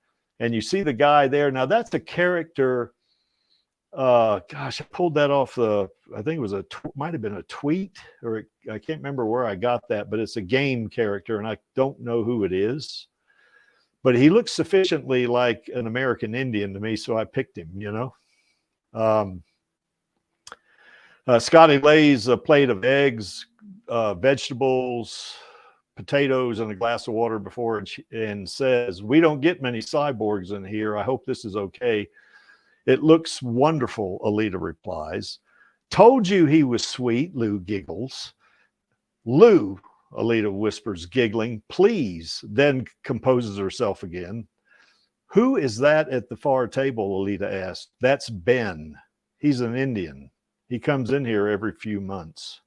And you see the guy there. Now that's a character. Gosh, I pulled that off I think it was might have been a tweet, or I can't remember where I got that, but it's a game character and I don't know who it is, but he looks sufficiently like an American Indian to me. So I picked him, Scotty lays a plate of eggs, vegetables, potatoes, and a glass of water before it and says, "We don't get many cyborgs in here. I hope this is okay." "It looks wonderful," Alita replies. "Told you he was sweet," Lou giggles. "Lou," Alita whispers, giggling, "please," then composes herself again. "Who is that at the far table?" Alita asked. "That's Ben. He's an Indian. He comes in here every few months."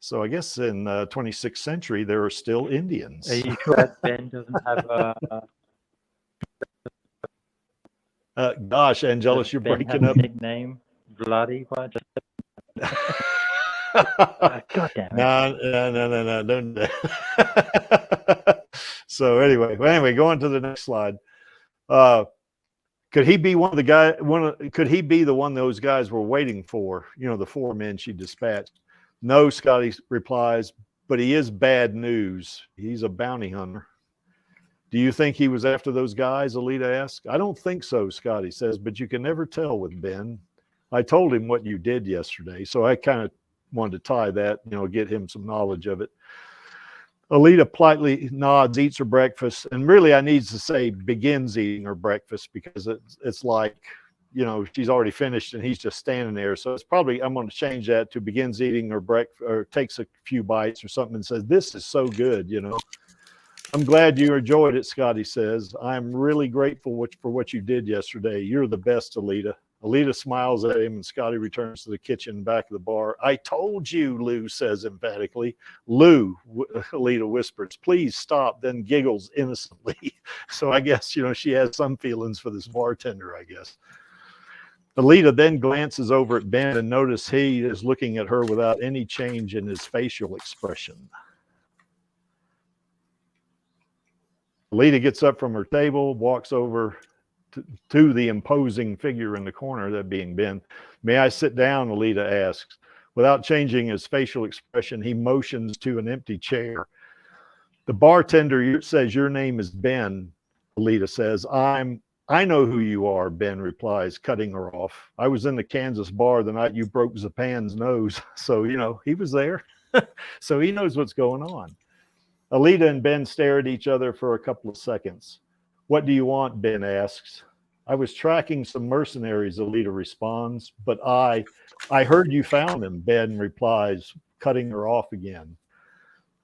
So I guess in 26th century, there are still Indians. Are you sure that Ben doesn't have gosh, Angelus, you're breaking up. Nickname? Bloody what? God damn it. No, don't do that. So anyway, going to the next slide. Could he be one of the guys? Could he be the one those guys were waiting for? The 4 men she dispatched. "No," Scotty replies, "but he is bad news. He's a bounty hunter." "Do you think he was after those guys?" Alita asks. "I don't think so," Scotty says, "but you can never tell with Ben. I told him what you did yesterday, so I kind of wanted to tie that, get him some knowledge of it. Alita politely nods, eats her breakfast, and really I need to say begins eating her breakfast, because it's like, she's already finished and he's just standing there. So it's probably, I'm going to change that to begins eating her breakfast, or takes a few bites or something and says, "This is so good, I'm glad you enjoyed it," Scotty says. "I'm really grateful for what you did yesterday. You're the best, Alita." Alita smiles at him, and Scotty returns to the kitchen back of the bar. "I told you," Lou says emphatically. "Lou," Alita whispers, "please stop," then giggles innocently. So I guess, she has some feelings for this bartender, I guess. Alita then glances over at Ben and notices he is looking at her without any change in his facial expression. Alita gets up from her table, walks over to the imposing figure in the corner, that being Ben. "May I sit down?" Alita asks. Without changing his facial expression, he motions to an empty chair. "The bartender says your name is Ben," Alita says. I know who you are," Ben replies, cutting her off. "I was in the Kansas bar the night you broke Zapan's nose." So, he was there. So he knows what's going on. Alita and Ben stare at each other for a couple of seconds. "What do you want?" Ben asks. "I was tracking some mercenaries," Alita responds. "But I heard you found them," Ben replies, cutting her off again.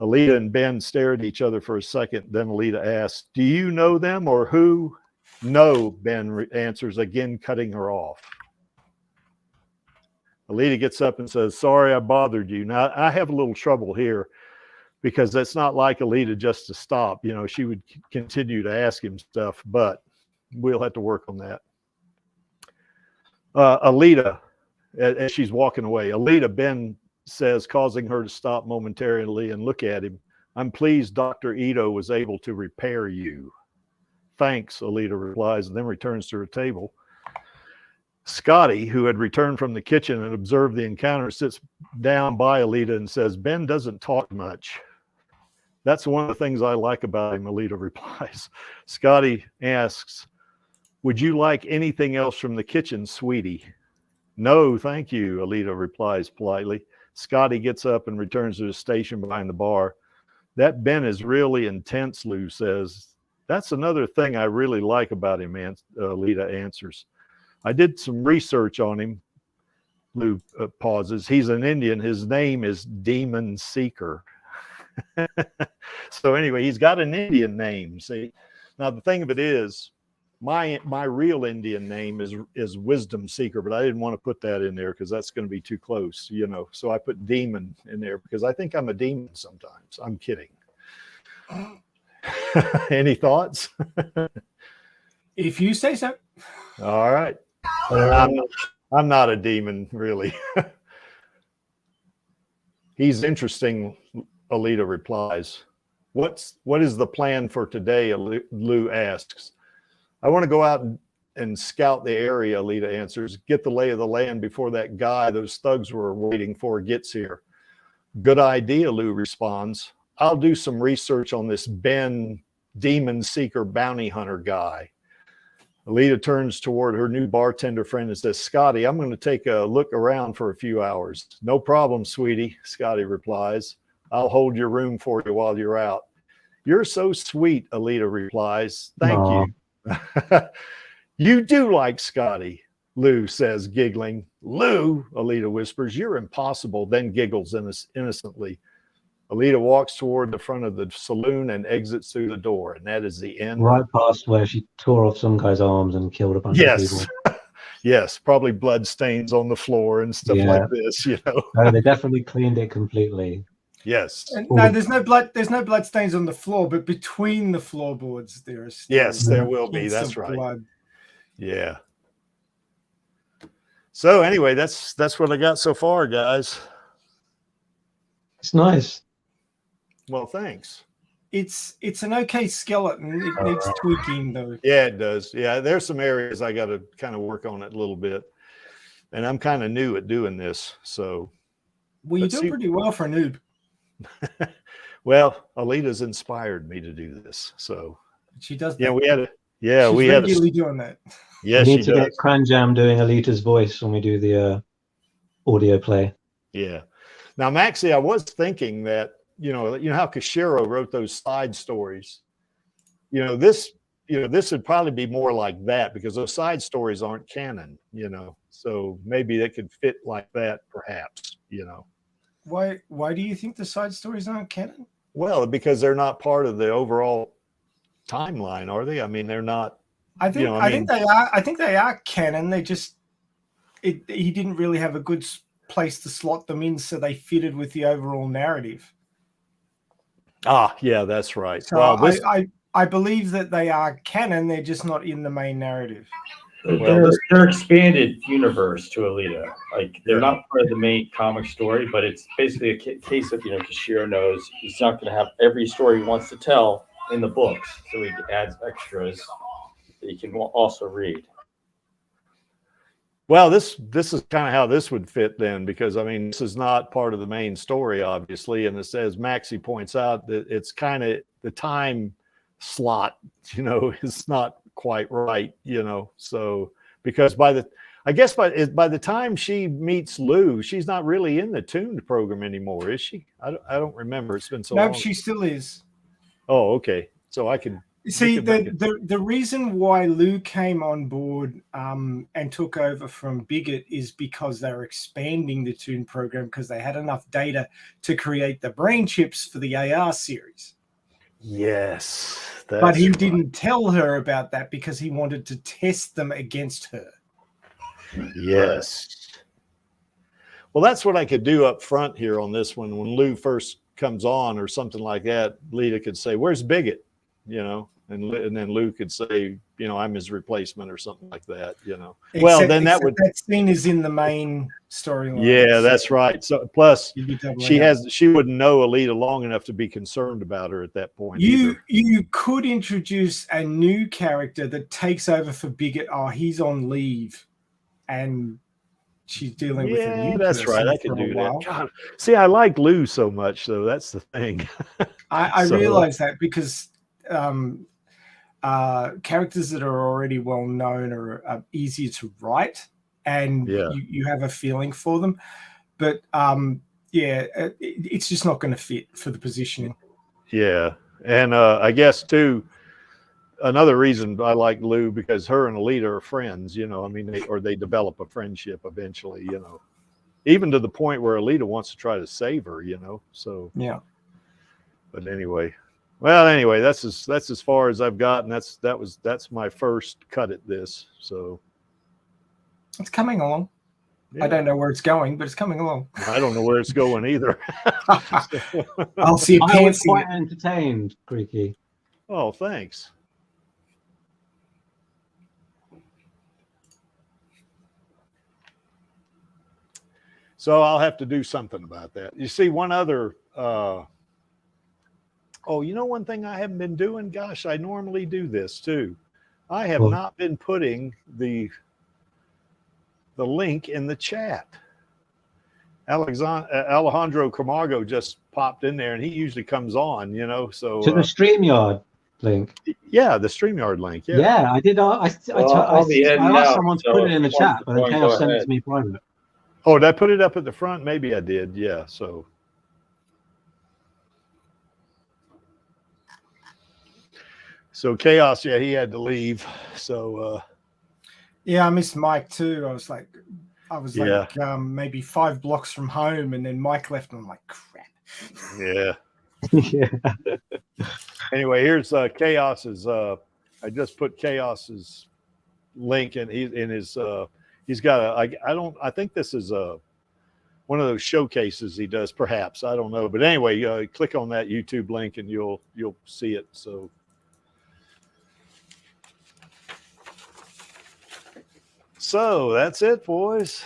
Alita and Ben stare at each other for a second. Then Alita asks, "Do you know them or who?" "No," Ben answers, again cutting her off. Alita gets up and says, "Sorry I bothered you." Now, I have a little trouble here, because it's not like Alita just to stop. She would continue to ask him stuff, but we'll have to work on that. Alita, as she's walking away, Ben says, causing her to stop momentarily and look at him, "I'm pleased Dr. Ito was able to repair you." "Thanks," Alita replies, and then returns to her table. Scotty, who had returned from the kitchen and observed the encounter, sits down by Alita and says, "Ben doesn't talk much." "That's one of the things I like about him," Alita replies. Scotty asks, "Would you like anything else from the kitchen, sweetie?" "No, thank you," Alita replies politely. Scotty gets up and returns to his station behind the bar. "That Ben is really intense," Lou says. "That's another thing I really like about him," Alita answers. "I did some research on him." Lou pauses. "He's an Indian. His name is Demon Seeker." So anyway, he's got an Indian name. See, now the thing of it is, my real Indian name is Wisdom Seeker, but I didn't want to put that in there because that's going to be too close, So I put Demon in there because I think I'm a demon sometimes. I'm kidding. Any thoughts? If you say so. All right. I'm not a demon, really. "He's interesting," Alita replies. What is the plan for today?" Lou asks. "I want to go out and scout the area," Alita answers. "Get the lay of the land before that guy those thugs were waiting for gets here." "Good idea," Lou responds. "I'll do some research on this Ben Demon Seeker bounty hunter guy." Alita turns toward her new bartender friend and says, "Scotty, I'm going to take a look around for a few hours." "No problem, sweetie," Scotty replies. "I'll hold your room for you while you're out." "You're so sweet," Alita replies. "Thank you." "You do like Scotty," Lou says, giggling. "Lou," Alita whispers, "you're impossible," then giggles innocently. Alita walks toward the front of the saloon and exits through the door, and that is the end. Right past where she tore off some guy's arms and killed a bunch of people. Yes, probably blood stains on the floor and stuff like this, No, they definitely cleaned it completely. Yes. And no, there's no blood stains on the floor, but between the floorboards there is there will be. That's right. Blood. Yeah. So anyway, that's what I got so far, guys. It's nice. Well, thanks. It's an okay skeleton. It needs tweaking though. Yeah, it does. Yeah, there's some areas I got to kind of work on it a little bit, and I'm kind of new at doing this. So, well, you do pretty well for a noob. Well, Alita's inspired me to do this. So she does. Yeah, that. we had a. Yeah, She's we had regularly doing that. Yes, we she need to does. get KranberriJam doing Alita's voice when we do the audio play. Yeah. Now, Maxie, I was thinking that, you know how Kishiro wrote those side stories. This would probably be more like that because those side stories aren't canon, so maybe they could fit like that, perhaps, Why do you think the side stories aren't canon? Well, because they're not part of the overall timeline, are they? I mean, they're not. I think they are. I think they are canon. They just he didn't really have a good place to slot them in, so they fitted with the overall narrative. Ah, yeah, that's right. So well, I believe that they are canon. They're just not in the main narrative. They're expanded universe to Alita. Like they're not part of the main comic story, but it's basically a case of Kishiro knows he's not going to have every story he wants to tell in the books, so he adds extras that you can also read. Well, this is kind of how this would fit then, because I mean, this is not part of the main story, obviously, and it says Maxie points out that it's kind of the time slot, is not quite right, so because by the time she meets Lou, she's not really in the tuned program anymore, is she? I don't remember. It's been so long. No, she still is. Oh, okay. So I can see the reason why Lou came on board and took over from Bigot is because they were expanding the tuned program because they had enough data to create the brain chips for the AR series. Yes. But he didn't tell her about that because he wanted to test them against her. Yes. Well, that's what I could do up front here on this one. When Lou first comes on or something like that, Lita could say, "Where's Bigot?" And then Lou could say, "I'm his replacement," or something like that. Well, then that scene is in the main storyline. Yeah, that's right. So plus she wouldn't know Alita long enough to be concerned about her at that point. You could introduce a new character that takes over for Bigot. Oh, he's on leave, and she's dealing with a new that's right. I can do that. God, see, I like Lou so much, though. That's the thing. I realize that because characters that are already well known are easier to write, and you have a feeling for them. But it's just not going to fit for the positioning. Yeah, and I guess too, another reason I like Lou because her and Alita are friends. I mean, they develop a friendship eventually. Even to the point where Alita wants to try to save her. So yeah. But anyway. Well, anyway, that's as far as I've gotten. That's my first cut at this. So it's coming along. Yeah. I don't know where it's going, but it's coming along. I don't know where it's going either. I'll see. I was quite entertained, Creaky. Oh, thanks. So I'll have to do something about that. You see, one other. One thing I haven't been doing, gosh, I normally do this too. I have not been putting the link in the chat. Alejandro Camargo just popped in there, and he usually comes on, so to the StreamYard link. Yeah, the StreamYard link. Yeah, yeah, I did. I asked someone to put it in the chat, but then Chaos sent it to me private. Oh, did I put it up at the front? Maybe I did. Yeah, so. So Chaos, he had to leave. So I missed Mike too. I was like maybe 5 blocks from home, and then Mike left, and I'm like, crap. Yeah. Yeah. Anyway, here's Chaos's. I just put Chaos's link in his. He's got I think this is one of those showcases he does. Perhaps I don't know, but anyway, click on that YouTube link and you'll see it. So that's it, boys.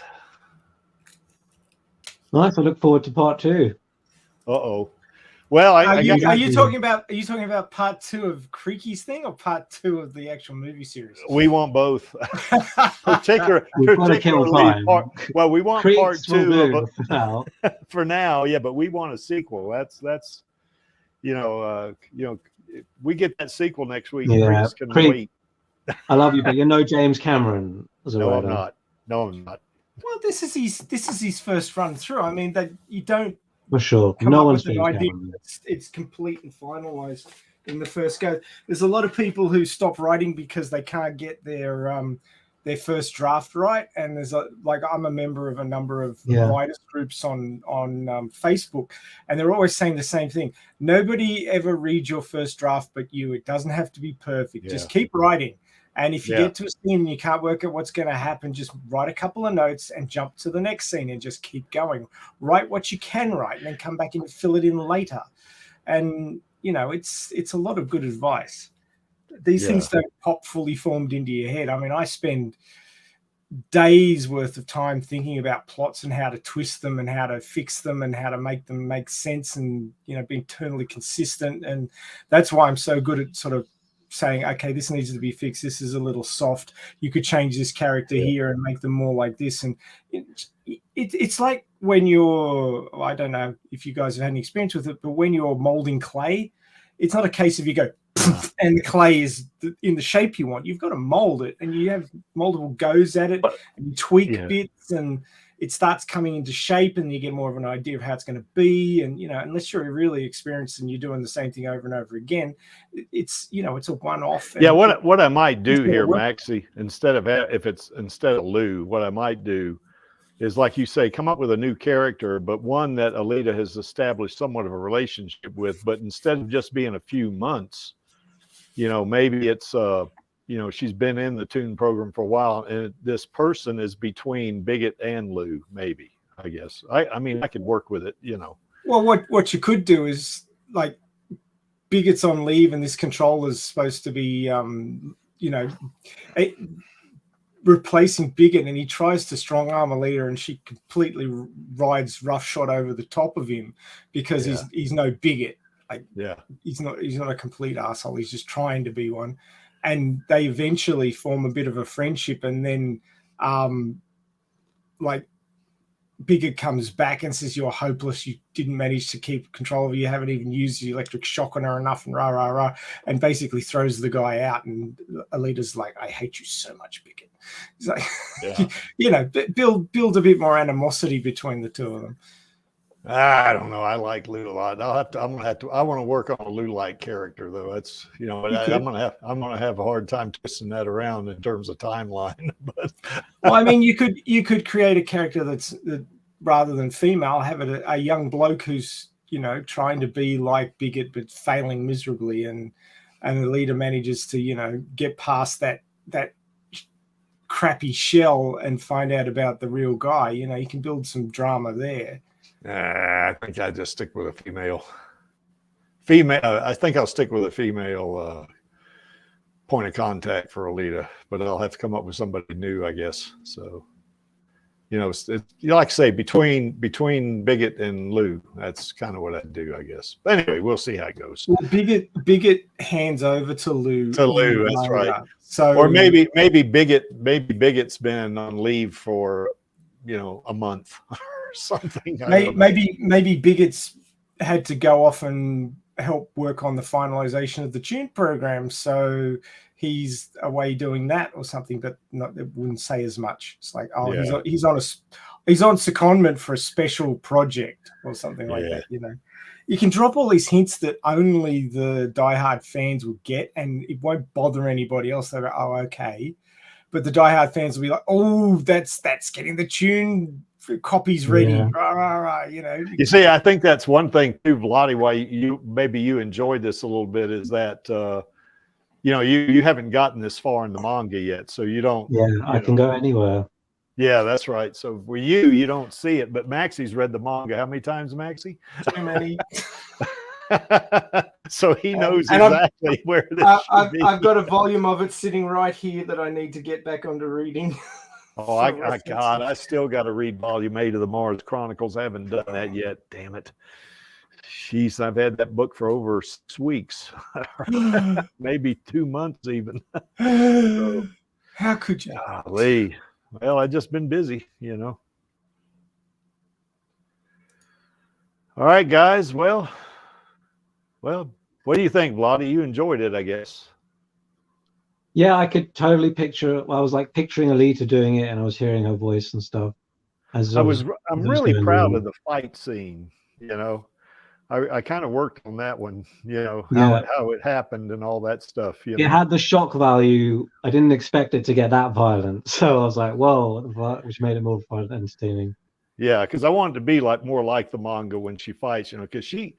Nice. I look forward to part 2. Uh-oh. Well, are you talking about part 2 of Creaky's thing or part 2 of the actual movie series? We want both. particularly well, we want part 2 for now. Yeah, but we want a sequel. That's we get that sequel next week. Yeah, can wait. I love you, but you're no James Cameron as a No, writer. I'm not. No, I'm not. Well, this is his first run through. I mean, that you don't For sure. come No up one's with an James idea. Cameron. It's complete and finalized in the first go. There's a lot of people who stop writing because they can't get their first draft right, and there's like I'm a member of a number of writers groups on Facebook, and they're always saying the same thing. Nobody ever reads your first draft but you. It doesn't have to be perfect. Just keep writing. And if you get to a scene and you can't work out what's going to happen, just write a couple of notes and jump to the next scene and just keep going. Write what you can write and then come back and fill it in later. And, you know, it's a lot of good advice. These things don't pop fully formed into your head. I mean, I spend days worth of time thinking about plots and how to twist them and how to fix them and how to make them make sense and, you know, be internally consistent. And that's why I'm so good at sort of saying, okay, this needs to be fixed. This is a little soft. You could change this character here and make them more like this. And it's like when you're, I don't know if you guys have had any experience with it, but when you're molding clay, it's not a case of you go and the clay is in the shape you want. You've got to mold it, and you have multiple goes at it, and you tweak bits, and it starts coming into shape, and you get more of an idea of how it's going to be. And, you know, unless you're really experienced and you're doing the same thing over and over again, it's, you know, it's a one-off. Yeah, what I might do here, Maxie, instead of Lou, what I might do is, like you say, come up with a new character, but one that Alita has established somewhat of a relationship with. But instead of just being a few months, you know, maybe it's you know, she's been in the Toon program for a while, and this person is between Bigot and Lou, maybe, I guess. I mean, I could work with it, you know. Well, what you could do is, like, Bigot's on leave, and this controller's supposed to be, you know, replacing Bigot, and he tries to strong arm Alita, and she completely rides roughshod over the top of him because he's no Bigot. Like, he's not a complete asshole. He's just trying to be one. And they eventually form a bit of a friendship, and then like Bigot comes back and says, "You're hopeless. You didn't manage to keep control of her. You haven't even used the electric shock on her enough," and rah rah rah, and basically throws the guy out. And Alita's like, "I hate you so much, Bigot." He's like, you know, build a bit more animosity between the two of them. I don't know. I like Lou a lot. I want to work on a Lou-like character, though. That's, you know, I'm gonna have a hard time twisting that around in terms of timeline. But well, I mean, you could create a character that rather than female, have it a young bloke who's, you know, trying to be like Bigot but failing miserably, and Alita manages to, you know, get past that crappy shell and find out about the real guy. You know, you can build some drama there. I think I just stick with a female. I think I'll stick with a female point of contact for Alita, but I'll have to come up with somebody new, I guess. So, you know, you like to say between Bigot and Lou. That's kind of what I'd do, I guess. But anyway, we'll see how it goes. Well, Bigot hands over to Lou. That's right. So, or maybe Bigot's been on leave for, you know, a month. Something. Maybe Bigot's had to go off and help work on the finalization of the Toon program, so he's away doing that or something. But it wouldn't say as much. It's like, he's on secondment for a special project or something like that. You know, you can drop all these hints that only the diehard fans will get, and it won't bother anybody else. They'll go, "Oh, okay," but the diehard fans will be like, "Oh, that's getting the Toon copies ready." You know, you see, I think that's one thing too, Vladi, why you enjoyed this a little bit, is that you know, you haven't gotten this far in the manga yet, so you don't. I can go anywhere. Yeah, that's right. So for you don't see it, but Maxie's read the manga how many times, Maxie? Too many. So he knows exactly where this should be. I've got a volume of it sitting right here that I need to get back onto reading. Oh, I still got to read Volume 8 of the Mars Chronicles. I haven't done that yet. Damn it. Jeez, I've had that book for over 6 weeks. Maybe 2 months even. So, how could you? Golly. Well, I've just been busy, you know. All right, guys. Well, what do you think, Vladi? You enjoyed it, I guess. Yeah, I could totally picture. Well, I was like picturing Alita doing it, and I was hearing her voice and stuff. I'm really proud of the fight scene. You know, I kind of worked on that one. You know how it happened and all that stuff. You know, it had the shock value. I didn't expect it to get that violent, so I was like, "Whoa!" What the fuck? Which made it more fun and entertaining. Yeah, because I wanted to be like more like the manga when she fights. You know, because she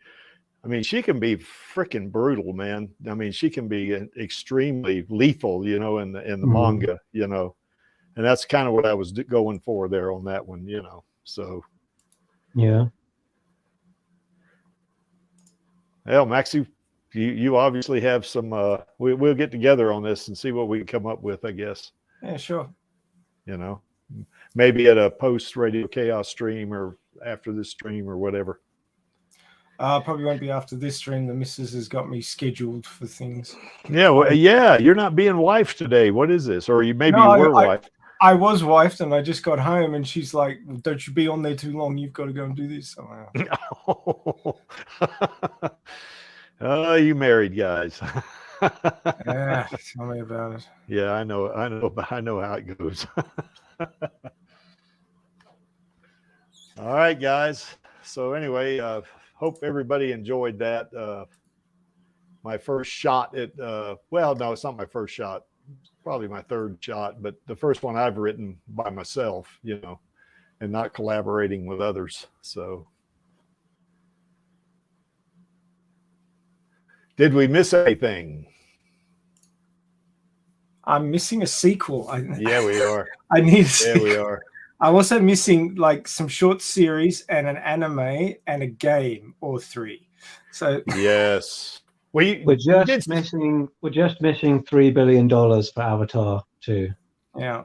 can be freaking brutal, man. I mean, she can be extremely lethal. You know, in the manga. You know. And that's kind of what I was going for there on that one, you know. So, yeah. Well, Maxie, you obviously have some. We'll get together on this and see what we can come up with, I guess. Yeah, sure. You know, maybe at a post Radio Chaos stream or after this stream or whatever. Probably won't be after this stream. The missus has got me scheduled for things. Yeah, well, yeah. You're not being wife today. What is this? Or you were wife. I was wifed and I just got home and she's like, well, don't you be on there too long. You've got to go and do this. Oh, you married guys. Yeah, tell me about it. Yeah, I know how it goes. All right, guys. So anyway, hope everybody enjoyed that. My first shot at, well, no, it's not my first shot. Probably my third shot, but the first one I've written by myself, you know, and not collaborating with others. So did we miss anything? I'm missing a sequel. Yeah, we are. I need a sequel. Yeah, we are. I'm also missing like some short series and an anime and a game or 3. So yes. We're just missing $3 billion for Avatar 2. Yeah.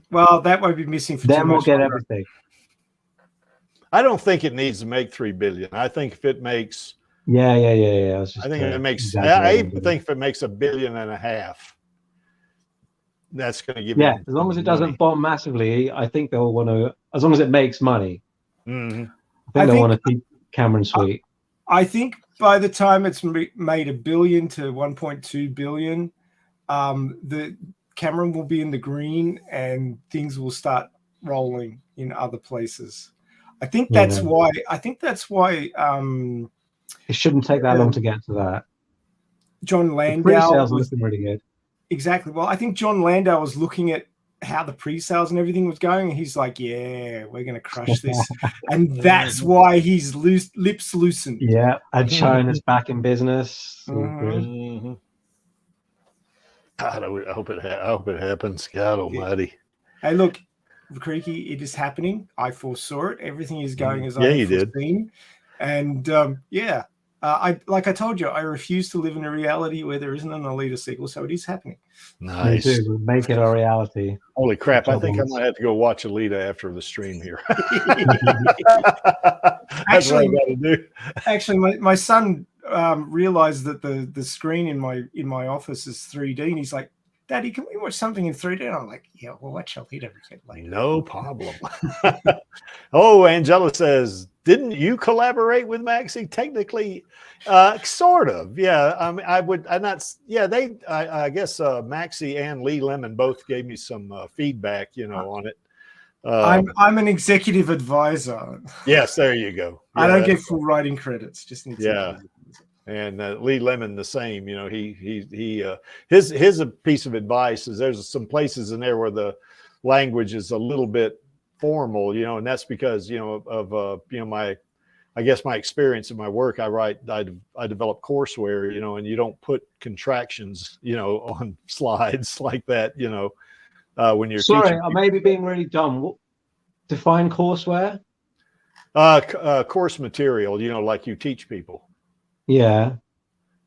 Well, that won't be missing for then too we'll much get longer. everything. I don't think it needs to make 3 billion. I think if it makes Yeah. I think if it makes I even think if it makes $1.5 billion, that's going to give as long as it doesn't bomb massively, I think they'll want to, as long as it makes money. Mm-hmm. I think they'll want to keep Cameron sweet. I think by the time it's made $1 billion to 1.2 billion, the Cameron will be in the green and things will start rolling in other places. I think that's why. It shouldn't take that long to get to that. John Landau pre-sales was looking really good. Exactly. Well, I think John Landau was looking at how the pre-sales and everything was going, and he's like, "Yeah, we're going to crush this," and that's why he's lips loosened. Yeah, and China's back in business. Mm-hmm. God, I hope it happens. God Almighty. Hey, look, Creaky, it is happening. I foresaw it. Everything is going as I foreseen. And like I told you, I refuse to live in a reality where there isn't an Alita sequel, so it is happening. Nice. We'll make it a reality. Holy crap! I think I might have to go watch Alita after the stream here. That's what I got to do. Actually, my son realized that the screen in my office is 3D, and he's like, "Daddy, can we watch something in 3D?" And I'm like, "Yeah, we'll watch Alita later." No problem. Oh, Angela says, didn't you collaborate with Maxie? Technically, sort of. Yeah. I guess Maxie and Lee Lemon both gave me some feedback, on it. I'm an executive advisor. Yes, there you go. Yeah, I don't get full writing credits. Just and Lee Lemon the same. His piece of advice is there's some places in there where the language is a little bit formal, and that's because of my experience in my work. I develop courseware, and you don't put contractions on slides like that, when you're teaching. I may be being really dumb. Define courseware. Course material, like you teach people. Yeah.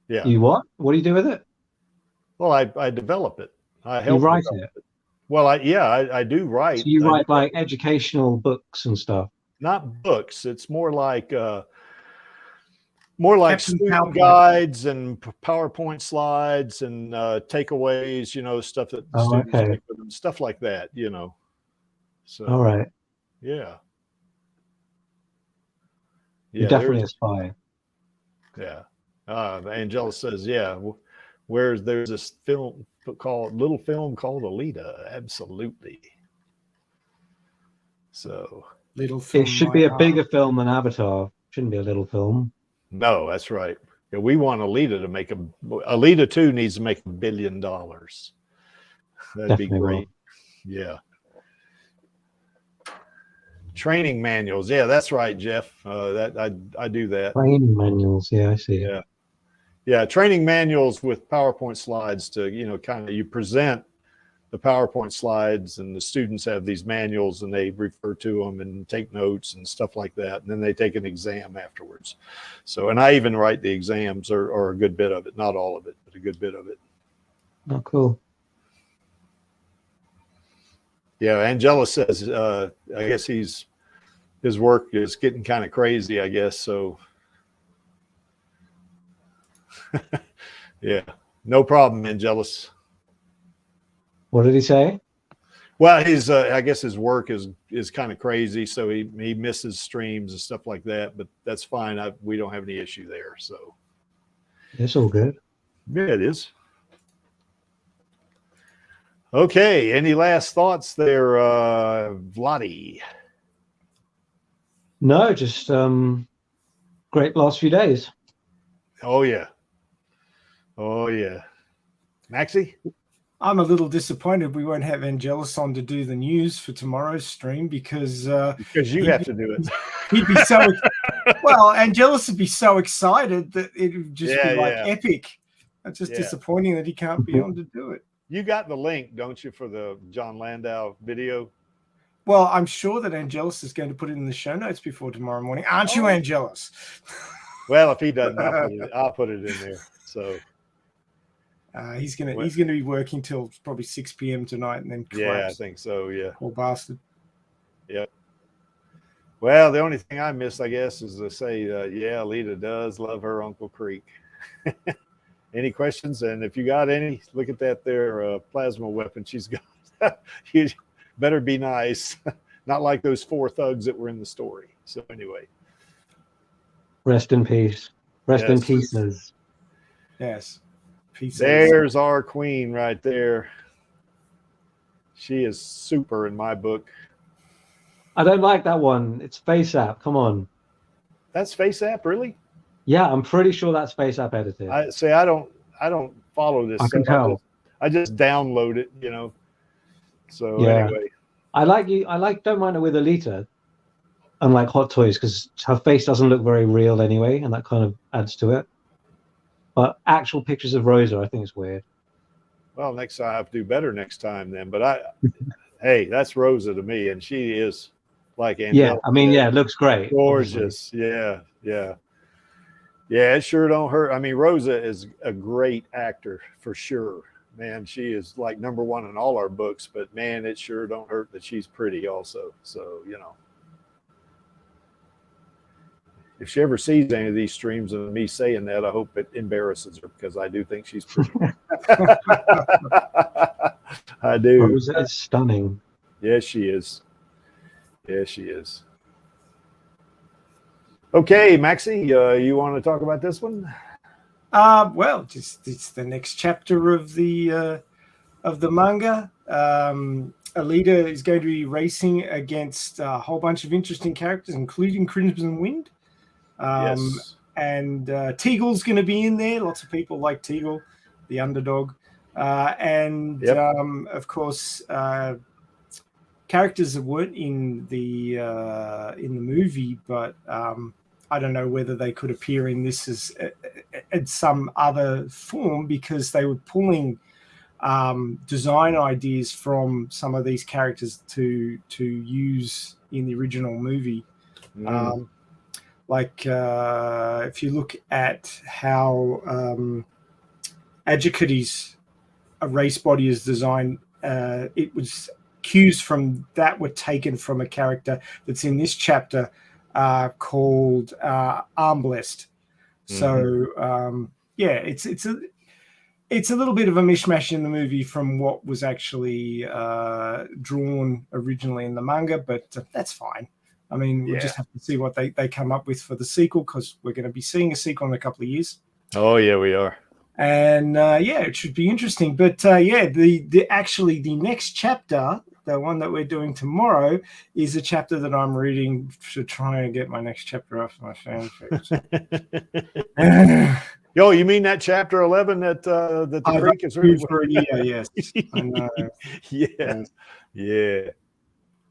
You what do you do with it? Well, I develop it. I help you write it. Well, I do write. So you write like educational books and stuff. Not books. It's more like student guides and PowerPoint slides and takeaways. Stuff that students take with them, stuff like that. So. All right. Yeah. You definitely aspire. Yeah. Angela says, yeah. Whereas there's this little film called Alita. Absolutely. So Little film. It should be a bigger film than Avatar. Shouldn't be a little film. no, that's right. Yeah, we want Alita to make Alita 2 needs to make $1 billion. That'd Definitely be great. Yeah. Training manuals. Yeah, that's right, Jeff. That I do that. Training manuals. Yeah, I see. Yeah. Yeah, training manuals with PowerPoint slides to, kind of you present the PowerPoint slides and the students have these manuals and they refer to them and take notes and stuff like that. And then they take an exam afterwards. So, and I even write the exams or a good bit of it, not all of it, but a good bit of it. Oh, cool. Yeah, Angela says, I guess his work is getting kind of crazy, I guess. So, yeah, no problem, Angelus. What did he say? Well, I guess his work is kind of crazy, so he misses streams and stuff like that. But that's fine. We don't have any issue there. So It's all good. yeah, it is. Okay. Any last thoughts there, Vladi? No, just great last few days. Oh yeah. Oh yeah. Maxie? I'm a little disappointed we won't have Angelus on to do the news for tomorrow's stream because you have to do it. He'd be so well. Angelus would be so excited that it would just be like epic. It's just disappointing that he can't be on to do it. You got the link, don't you, for the John Landau video? Well, I'm sure that Angelus is going to put it in the show notes before tomorrow morning. Aren't you, Angelus? Well, if he doesn't, I'll put it in there. So. He's gonna be working till probably 6 p.m. tonight, and then I think so. Yeah, poor bastard. Yep. Well, the only thing I miss, I guess, is to say, Alita does love her Uncle Creek. Any questions? And if you got any, look at that there plasma weapon she's got. You better be nice, not like those 4 thugs that were in the story. So anyway, rest in peace. Rest in pieces. Yes. Pieces. There's our queen right there. She is super in my book. I don't like that one. It's Face App. Come on. That's Face App, really? Yeah, I'm pretty sure that's Face App edited. I don't follow this. I can tell. I just download it, So anyway. Don't mind it with Alita, unlike Hot Toys, because her face doesn't look very real anyway, and that kind of adds to it. But actual pictures of Rosa, I think it's weird. Well, next time I have to do better next time then. But hey, that's Rosa to me, and she is like Angela. Yeah, it looks great. Gorgeous. Obviously. Yeah. Yeah, it sure don't hurt. I mean, Rosa is a great actor for sure. Man, she is like #1 in all our books, but man, it sure don't hurt that she's pretty also. So, if she ever sees any of these streams of me saying that, I hope it embarrasses her because I do think she's pretty. I do. Rosa is stunning. Yes, she is. Yes, she is. Okay, Maxie, you want to talk about this one? Well, it's the next chapter of the manga. Alita is going to be racing against a whole bunch of interesting characters, including Crimson Wind. Yes. And Teagle's going to be in there. Lots of people like Teagle, the underdog. Of course, characters that weren't in the movie, but I don't know whether they could appear in this as in some other form because they were pulling design ideas from some of these characters to use in the original movie. If you look at how Adjicutes, a race body is designed, it was cues from that were taken from a character that's in this chapter called Armblessed. So it's a little bit of a mishmash in the movie from what was actually drawn originally in the manga, but that's fine. I mean, we'll just have to see what they come up with for the sequel because we're going to be seeing a sequel in a couple of years. Oh, yeah, we are. And yeah, it should be interesting. But yeah, the next chapter, the one that we're doing tomorrow, is a chapter that I'm reading to try and get my next chapter off my fanfics. Yo, you mean that chapter 11 that the Creek is reading for a year? Yes, I know. Yeah, yeah.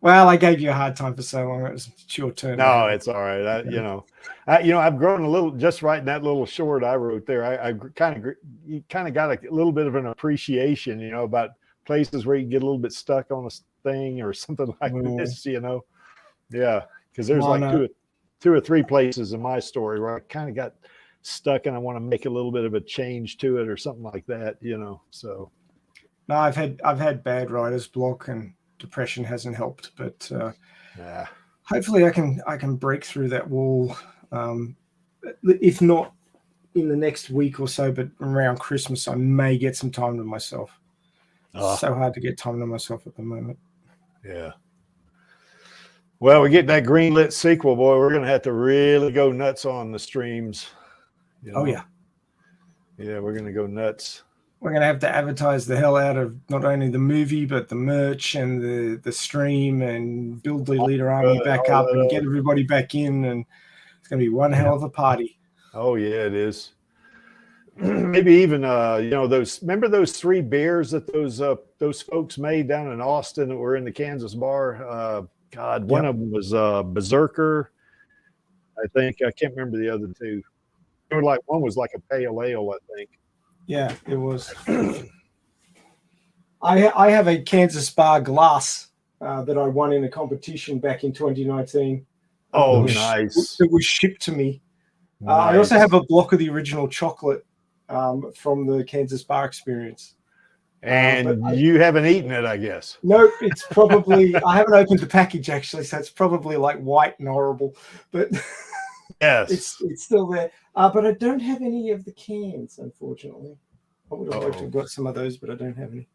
Well, I gave you a hard time for so long. It was your turn. No, it's all right. You know, I've grown a little just writing that little short I wrote there. I kind of got a little bit of an appreciation, you know, about places where you get a little bit stuck on a thing or something like this, you know. Yeah, because there's two or three places in my story where I kind of got stuck and I want to make a little bit of a change to it or something like that, you know. So no, I've had bad writer's block and depression hasn't helped, but hopefully I can break through that wall. If not in the next week or so, but around Christmas, I may get some time to myself. So hard to get time to myself at the moment. Yeah. Well, we get that greenlit sequel, boy. We're gonna have to really go nuts on the streams. You know? Oh yeah. Yeah, we're gonna go nuts. We're going to have to advertise the hell out of not only the movie, but the merch and the stream and build the Alita Army back up and get everybody back in. And it's going to be one hell of a party. Oh, yeah, it is. Maybe even, you know, remember those 3 beers that those folks made down in Austin that were in the Kansas bar? God, one of them was Berserker. I think. I can't remember the other 2. They were like, one was like a pale ale, I think. Yeah, it was. I have a Kansas Bar glass that I won in a competition back in 2019. Oh, nice. It was shipped to me. Nice. I also have a block of the original chocolate from the Kansas Bar experience. And you haven't eaten it, I guess. No, it's probably, I haven't opened the package actually, so it's probably like white and horrible. But yes, it's still there. But I don't have any of the cans, unfortunately. I would have liked to have got some of those, but I don't have any.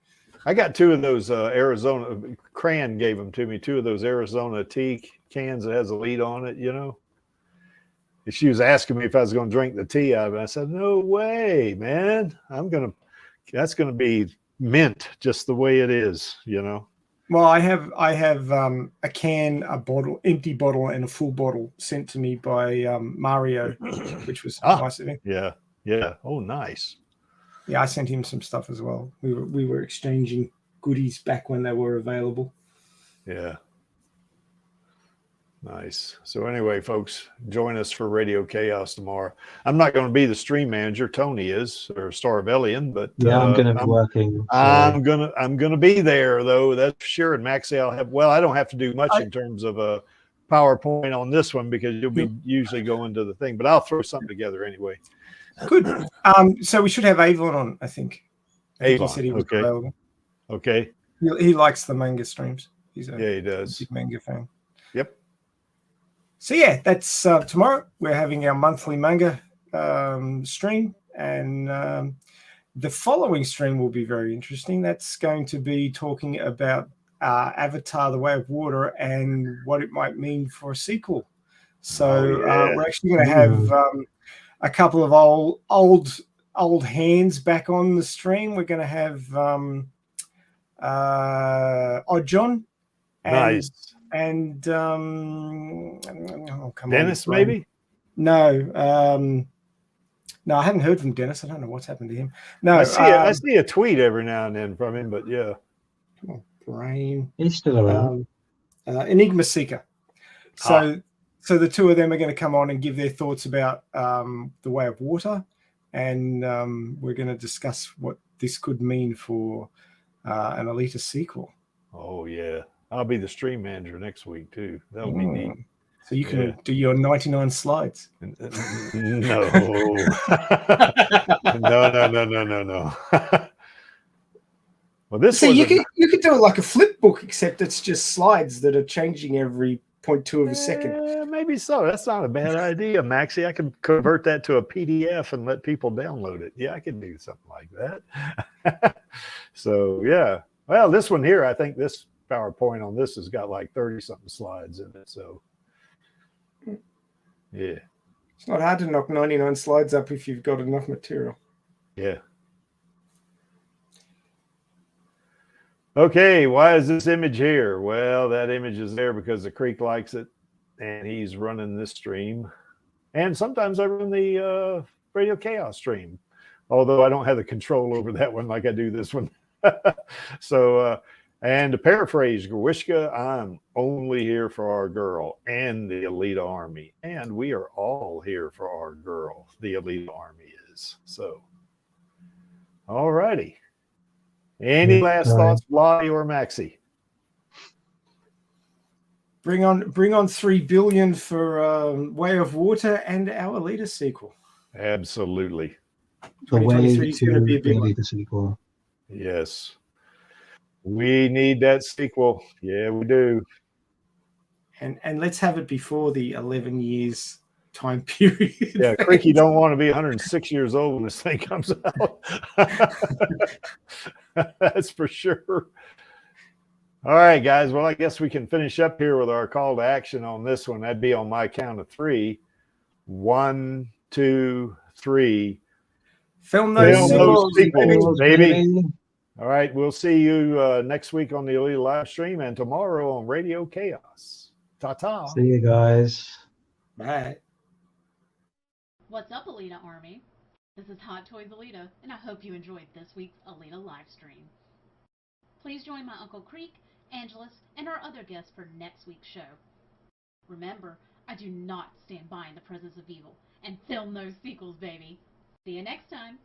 I got 2 of those Arizona. Cran gave them to me. 2 of those Arizona tea cans that has a lead on it. You know, she was asking me if I was going to drink the tea out of it. I said, "No way, man! That's gonna be mint, just the way it is." You know. Well, I have a can, a bottle, empty bottle, and a full bottle sent to me by Mario, which was nice of him. Yeah, yeah. Oh, nice. Yeah, I sent him some stuff as well. We were exchanging goodies back when they were available. Yeah. Nice. So anyway, folks, join us for Radio Chaos tomorrow. I'm not going to be the stream manager. Tony is, or Starvellian, but yeah, I'm going to be working. I'm gonna be there though. That's for sure. And Maxie, I don't have to do much in terms of a PowerPoint on this one because you'll be usually going to the thing. But I'll throw something together anyway. Good. So we should have Avon on, I think. Avon, he said he was available. Okay. He likes the manga streams. He does. Big manga fan. Yep. So yeah, that's tomorrow. We're having our monthly manga stream, and the following stream will be very interesting. That's going to be talking about Avatar: The Way of Water and what it might mean for a sequel. So we're actually going to have a couple of old hands back on the stream. We're going to have Oddjohn. Nice. And Dennis, maybe? No, I haven't heard from Dennis. I don't know what's happened to him. No, I see a tweet every now and then from him, but yeah. Come on, Brain. He's still around. Enigma Seeker. So the 2 of them are going to come on and give their thoughts about The Way of Water, and we're going to discuss what this could mean for an Alita sequel. Oh yeah. I'll be the stream manager next week too. That'll be neat. So you can do your 99 slides. No. No. Well, this. So you could do it like a flip book, except it's just slides that are changing every 0.2 of a second. Maybe so. That's not a bad idea, Maxie. I can convert that to a PDF and let people download it. Yeah, I can do something like that. So yeah. Well, this one here, I think this PowerPoint on this has got like 30-something slides in it. So yeah. It's not hard to knock 99 slides up if you've got enough material. Yeah. Okay, why is this image here? Well, that image is there because the Creek likes it, and he's running this stream. And sometimes I run the Radio Chaos stream, although I don't have the control over that one like I do this one. So, and to paraphrase Grishka, I'm only here for our girl and the Alita Army. And we are all here for our girl, the Alita Army is. So, all righty. Any last thoughts, Lottie or Maxie? Bring on 3 billion for Way of Water and our Alita sequel. Absolutely. The Way 2023 is going to be a big one. Alita sequel. Yes. We need that sequel. Yeah, we do. And let's have it before the 11 years time period. Yeah, Creaky don't want to be 106 years old when this thing comes out. That's for sure. All right, guys. Well, I guess we can finish up here with our call to action on this one. That'd be on my count of 3. 1, 2, 3. Film those sequels, baby. All right, we'll see you next week on the Alita live stream and tomorrow on Radio Chaos. Ta-ta. See you guys. Bye. What's up, Alita Army? This is Hot Toys Alita, and I hope you enjoyed this week's Alita live stream. Please join my Uncle Creek, Angelus, and our other guests for next week's show. Remember, I do not stand by in the presence of evil, and film those sequels, baby. See you next time.